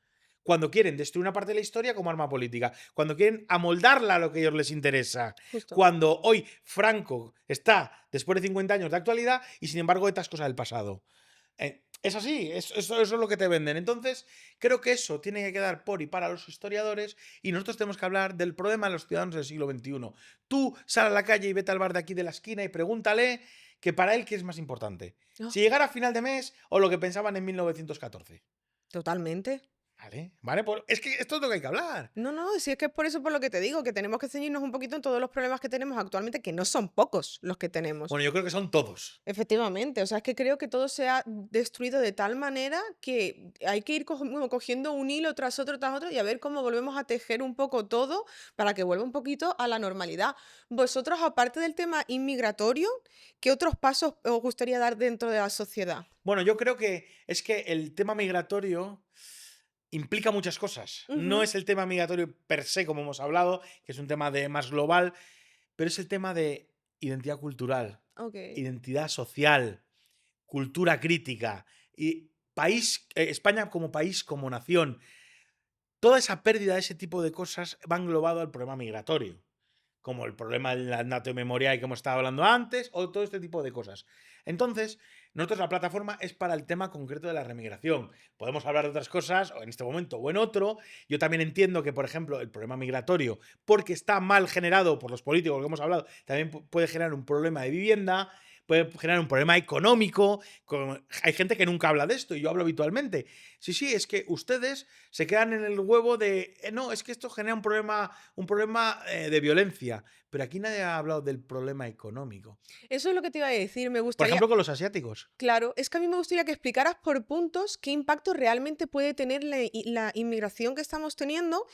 Cuando quieren destruir una parte de la historia como arma política, cuando quieren amoldarla a lo que a ellos les interesa, justo. cuando hoy Franco está después de 50 años de actualidad y sin embargo estas cosas del pasado. Es así, eso es lo que te venden. Entonces, creo que eso tiene que quedar por y para los historiadores y nosotros tenemos que hablar del problema de los ciudadanos del siglo XXI. Tú sal a la calle y vete al bar de aquí de la esquina y pregúntale que para él qué es más importante. Ah, Si llegar a final de mes o lo que pensaban en 1914. totalmente. Vale, pues es que esto es lo que hay que hablar. No, no, si es que es por eso por lo que te digo, que tenemos que ceñirnos un poquito en todos los problemas que tenemos actualmente, que no son pocos los que tenemos. Bueno, yo creo que son todos. Efectivamente, o sea, es que creo que todo se ha destruido de tal manera que hay que ir bueno, cogiendo un hilo tras otro y a ver cómo volvemos a tejer un poco todo para que vuelva un poquito a la normalidad. Vosotros, aparte del tema inmigratorio, ¿qué otros pasos os gustaría dar dentro de la sociedad? Bueno, yo creo que es que el tema migratorio implica muchas cosas. No Ujú, es el tema migratorio per se, como hemos hablado, que es un tema de más global, pero es el tema de identidad cultural, ok. identidad social, cultura crítica y España como país, como nación. Toda esa pérdida de ese tipo de cosas va englobado al problema migratorio, como el problema del nato memorial que hemos estado hablando antes, o todo este tipo de cosas. Entonces, nosotros la plataforma es para el tema concreto de la remigración. Podemos hablar de otras cosas, o en este momento o en otro. Yo también entiendo que, por ejemplo, el problema migratorio, porque está mal generado por los políticos que hemos hablado, también puede generar un problema de vivienda, puede generar un problema económico. Hay gente que nunca habla de esto y yo hablo habitualmente. Sí, sí, es que ustedes se quedan en el huevo de, no, es que esto genera un problema de violencia. Pero aquí nadie ha hablado del problema económico. Eso es lo que te iba a decir, me Por gustaría. ejemplo, con los asiáticos. Claro, es que a mí me gustaría que explicaras por puntos qué impacto realmente puede tener la inmigración que estamos teniendo,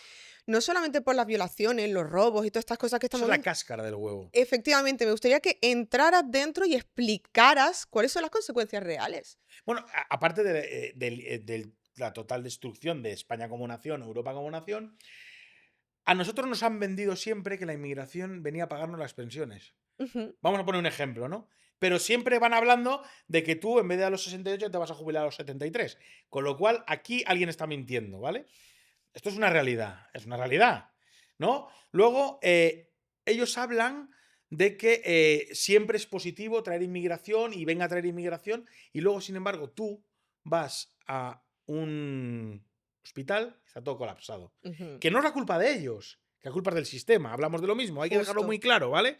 no solamente por las violaciones, los robos y todas estas cosas que Eso es estamos la viendo. cáscara del huevo. Efectivamente, me gustaría que entraras dentro y explicaras cuáles son las consecuencias reales. Bueno, aparte de la total destrucción de España como nación, Europa como nación, a nosotros nos han vendido siempre que la inmigración venía a pagarnos las pensiones. Ujú, Vamos a poner un ejemplo, ¿no? Pero siempre van hablando de que tú, en vez de a los 68, te vas a jubilar a los 73. Con lo cual, aquí alguien está mintiendo, ¿vale? Esto es una realidad, ¿no? Luego, ellos hablan de que siempre es positivo traer inmigración y venga a traer inmigración, y luego, sin embargo, tú vas a un hospital y está todo colapsado. ujú, Que no es la culpa de ellos, que la culpa es del sistema. Hablamos de lo mismo, hay que dejarlo justo. muy claro, ¿vale?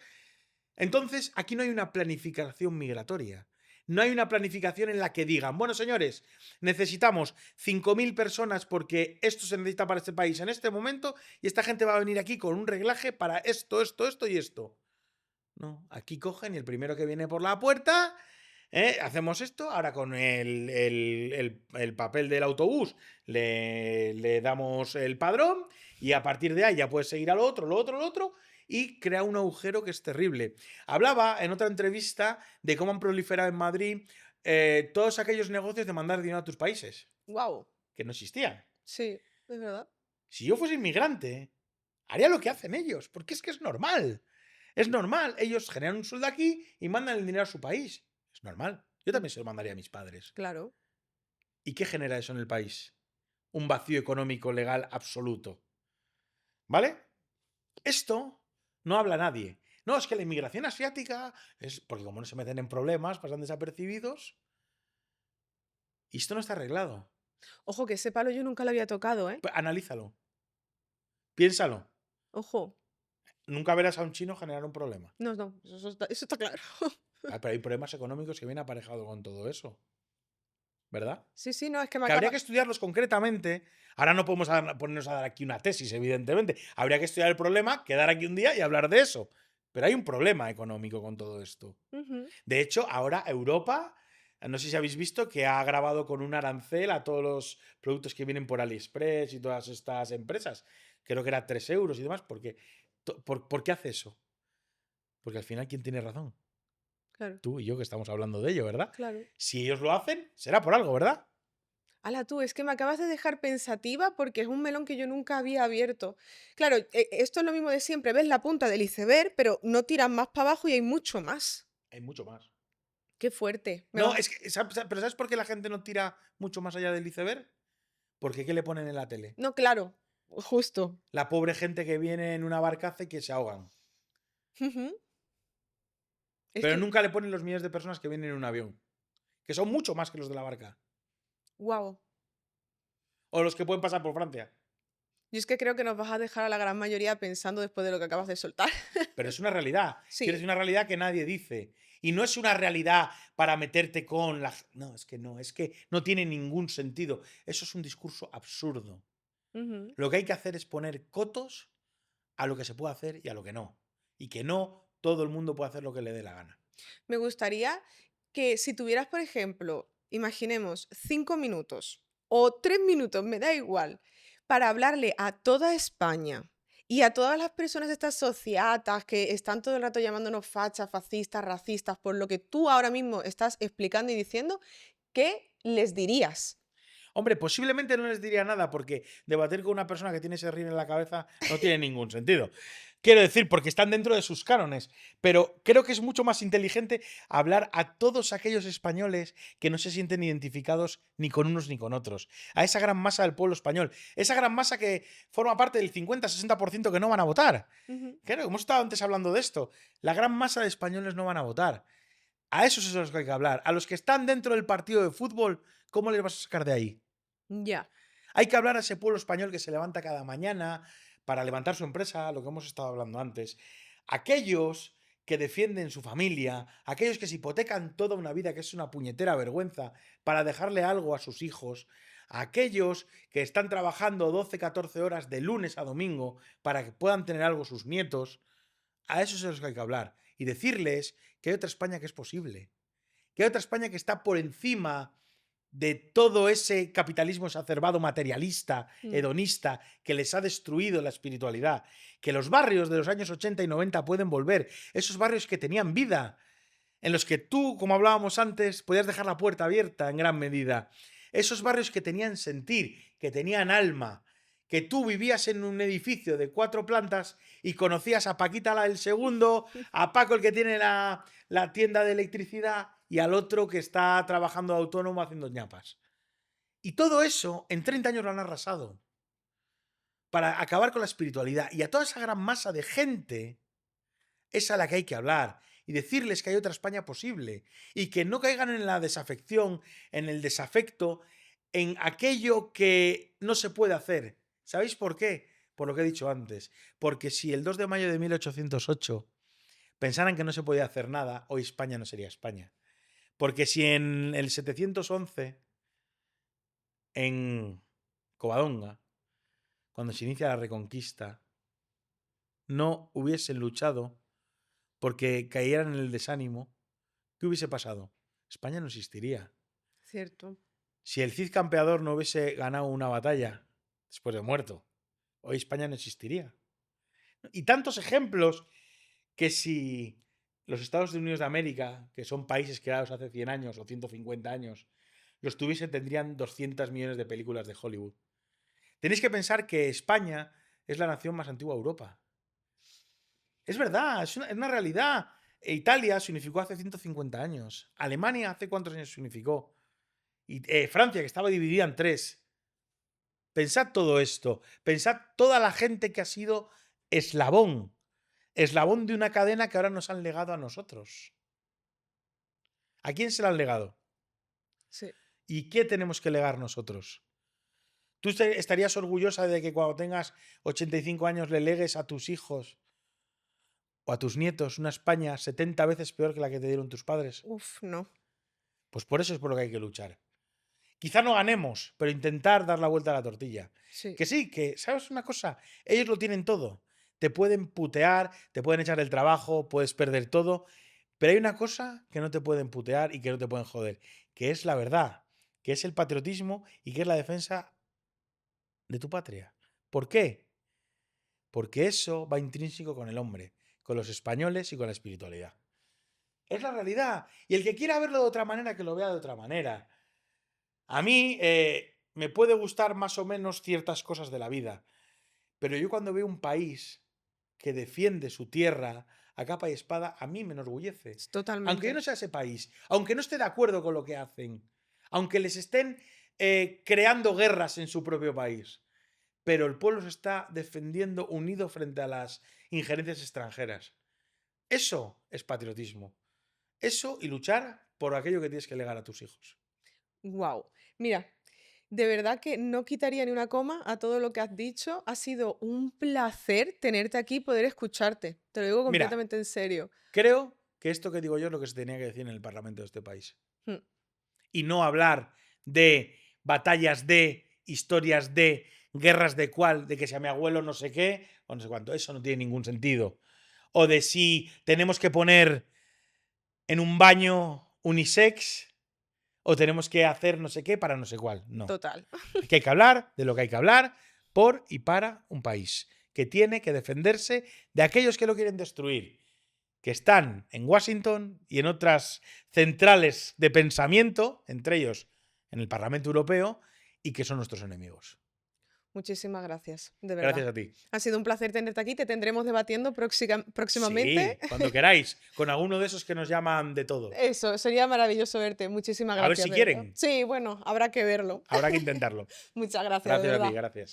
Entonces, aquí no hay una planificación migratoria. No hay una planificación en la que digan, bueno, señores, necesitamos 5.000 personas porque esto se necesita para este país en este momento y esta gente va a venir aquí con un reglaje para esto, esto, esto y esto. No, aquí cogen y el primero que viene por la puerta, hacemos esto, ahora con el papel del autobús le damos el padrón y a partir de ahí ya puedes seguir al otro, lo otro, lo otro y crea un agujero que es terrible. Hablaba en otra entrevista de cómo han proliferado en Madrid todos aquellos negocios de mandar dinero a tus países, Wow. que no existían. Sí, es verdad. Si yo fuese inmigrante, haría lo que hacen ellos, porque es que es normal. Es normal. Ellos generan un sueldo aquí y mandan el dinero a su país. Es normal. Yo también se lo mandaría a mis padres. Claro. ¿Y qué genera eso en el país? Un vacío económico legal absoluto. ¿Vale? Esto no habla nadie. No, es que la inmigración asiática es porque como no se meten en problemas, pasan desapercibidos. Y esto no está arreglado. Ojo, que ese palo yo nunca lo había tocado, ¿eh? Analízalo. Piénsalo. Ojo. Nunca verás a un chino generar un problema. No, no, eso está claro. Pero hay problemas económicos que vienen aparejados con todo eso. ¿Verdad? Sí, sí, no, es que me Que habría acaba... que estudiarlos concretamente. Ahora no podemos ponernos a dar aquí una tesis, evidentemente. Habría que estudiar el problema, quedar aquí un día y hablar de eso. Pero hay un problema económico con todo esto. Ujú. De hecho, ahora Europa, no sé si habéis visto, que ha grabado con un arancel a todos los productos que vienen por AliExpress y todas estas empresas. Creo que era 3 euros y demás. ¿Por qué hace eso? Porque al final, ¿quién tiene razón? Claro, Tú y yo que estamos hablando de ello, ¿verdad? claro. Si ellos lo hacen, será por algo, ¿verdad? Hala tú, es que me acabas de dejar pensativa porque es un melón que yo nunca había abierto. Claro, esto es lo mismo de siempre, ves la punta del iceberg, pero no tiras más para abajo y hay mucho más. Hay mucho más. Qué fuerte. No, es que, pero ¿sabes por qué la gente no tira mucho más allá del iceberg? Porque ¿qué le ponen en la tele? No, claro, justo. La pobre gente que viene en una barcaza y que se ahogan. Ujú. Es Pero que, nunca le ponen los millones de personas que vienen en un avión. Que son mucho más que los de la barca. wow. O los que pueden pasar por Francia. Yo es que creo que nos vas a dejar a la gran mayoría pensando después de lo que acabas de soltar. Pero es una realidad. Quiero Sí. decir, una realidad que nadie dice. Y no es una realidad para meterte con la... No, es que no tiene ningún sentido. Eso es un discurso absurdo. Ujú. Lo que hay que hacer es poner cotos a lo que se puede hacer y a lo que no. Y que no todo el mundo puede hacer lo que le dé la gana. Me gustaría que si tuvieras, por ejemplo, imaginemos 5 minutos o 3 minutos, me da igual, para hablarle a toda España y a todas las personas de estas sociatas que están todo el rato llamándonos fachas, fascistas, racistas, por lo que tú ahora mismo estás explicando y diciendo, ¿qué les dirías? Hombre, posiblemente no les diría nada porque debatir con una persona que tiene ese río en la cabeza no tiene ningún sentido. Quiero decir, porque están dentro de sus cánones. Pero creo que es mucho más inteligente hablar a todos aquellos españoles que no se sienten identificados ni con unos ni con otros. A esa gran masa del pueblo español. Esa gran masa que forma parte del 50-60% que no van a votar. Ujú. Claro, hemos estado antes hablando de esto. La gran masa de españoles no van a votar. A esos es a los que hay que hablar. A los que están dentro del partido de fútbol, ¿cómo les vas a sacar de ahí? Ya. Hay que hablar a ese pueblo español que se levanta cada mañana para levantar su empresa, lo que hemos estado hablando antes. Aquellos que defienden su familia, aquellos que se hipotecan toda una vida, que es una puñetera vergüenza, para dejarle algo a sus hijos, aquellos que están trabajando 12, 14 horas de lunes a domingo para que puedan tener algo sus nietos, a esos es a los que hay que hablar y decirles que hay otra España que es posible, que hay otra España que está por encima de todo ese capitalismo exacerbado materialista, Mm. hedonista, que les ha destruido la espiritualidad, que los barrios de los años 80 y 90 pueden volver, esos barrios que tenían vida, en los que tú, como hablábamos antes, podías dejar la puerta abierta en gran medida, esos barrios que tenían sentir, que tenían alma, que tú vivías en un edificio de 4 plantas y conocías a Paquita la del segundo, a Paco el que tiene la tienda de electricidad y al otro que está trabajando de autónomo haciendo ñapas. Y todo eso en 30 años lo han arrasado para acabar con la espiritualidad. Y a toda esa gran masa de gente es a la que hay que hablar y decirles que hay otra España posible y que no caigan en la desafección, en el desafecto, en aquello que no se puede hacer. ¿Sabéis por qué? Por lo que he dicho antes. Porque si el 2 de mayo de 1808 pensaran que no se podía hacer nada, hoy España no sería España. Porque si en el 711, en Covadonga, cuando se inicia la Reconquista, no hubiesen luchado porque cayeran en el desánimo, ¿qué hubiese pasado? España no existiría. Cierto. Si el Cid Campeador no hubiese ganado una batalla después de muerto, hoy España no existiría. Y tantos ejemplos que si los Estados Unidos de América, que son países creados hace 100 años o 150 años, los tuviesen, tendrían 200 millones de películas de Hollywood. Tenéis que pensar que España es la nación más antigua de Europa. Es verdad, es una realidad. Italia se unificó hace 150 años. Alemania hace cuántos años se unificó. Y Francia, que estaba dividida en 3. Pensad todo esto. Pensad toda la gente que ha sido eslabón. Eslabón de una cadena que ahora nos han legado a nosotros. ¿A quién se la han legado? Sí. ¿Y qué tenemos que legar nosotros? ¿Tú estarías orgullosa de que cuando tengas 85 años le legues a tus hijos o a tus nietos una España 70 veces peor que la que te dieron tus padres? Uf, no. Pues por eso es por lo que hay que luchar. Quizá no ganemos, pero intentar dar la vuelta a la tortilla. Sí. Que sí, que, ¿sabes una cosa? Ellos lo tienen todo. Te pueden putear, te pueden echar del trabajo, puedes perder todo. Pero hay una cosa que no te pueden putear y que no te pueden joder, que es la verdad, que es el patriotismo y que es la defensa de tu patria. ¿Por qué? Porque eso va intrínseco con el hombre, con los españoles y con la espiritualidad. Es la realidad. Y el que quiera verlo de otra manera, que lo vea de otra manera. A mí me puede gustar más o menos ciertas cosas de la vida, pero yo cuando veo un país que defiende su tierra a capa y espada, a mí me enorgullece. Totalmente. Aunque yo no sea ese país, aunque no esté de acuerdo con lo que hacen, aunque les estén creando guerras en su propio país, pero el pueblo se está defendiendo unido frente a las injerencias extranjeras. Eso es patriotismo. Eso y luchar por aquello que tienes que legar a tus hijos. Wow. Mira, de verdad que no quitaría ni una coma a todo lo que has dicho. Ha sido un placer tenerte aquí y poder escucharte. Te lo digo Mira, completamente en serio. creo que esto que digo yo es lo que se tenía que decir en el Parlamento de este país. Mm. Y no hablar de batallas de, historias de, guerras de cuál, de que si a mi abuelo no sé qué, o no sé cuánto. Eso no tiene ningún sentido. O de si tenemos que poner en un baño unisex o tenemos que hacer no sé qué para no sé cuál. No. Total. Aquí hay que hablar de lo que hay que hablar por y para un país que tiene que defenderse de aquellos que lo quieren destruir, que están en Washington y en otras centrales de pensamiento, entre ellos en el Parlamento Europeo, y que son nuestros enemigos. Muchísimas gracias, de verdad. Gracias a ti. Ha sido un placer tenerte aquí. Te tendremos debatiendo próximamente. Sí, cuando queráis, con alguno de esos que nos llaman de todo. Eso, sería maravilloso verte. Muchísimas A ver gracias. si de verdad. quieren. Sí, bueno, habrá que verlo. Habrá que intentarlo. Muchas gracias, de Gracias a verdad. ti, gracias.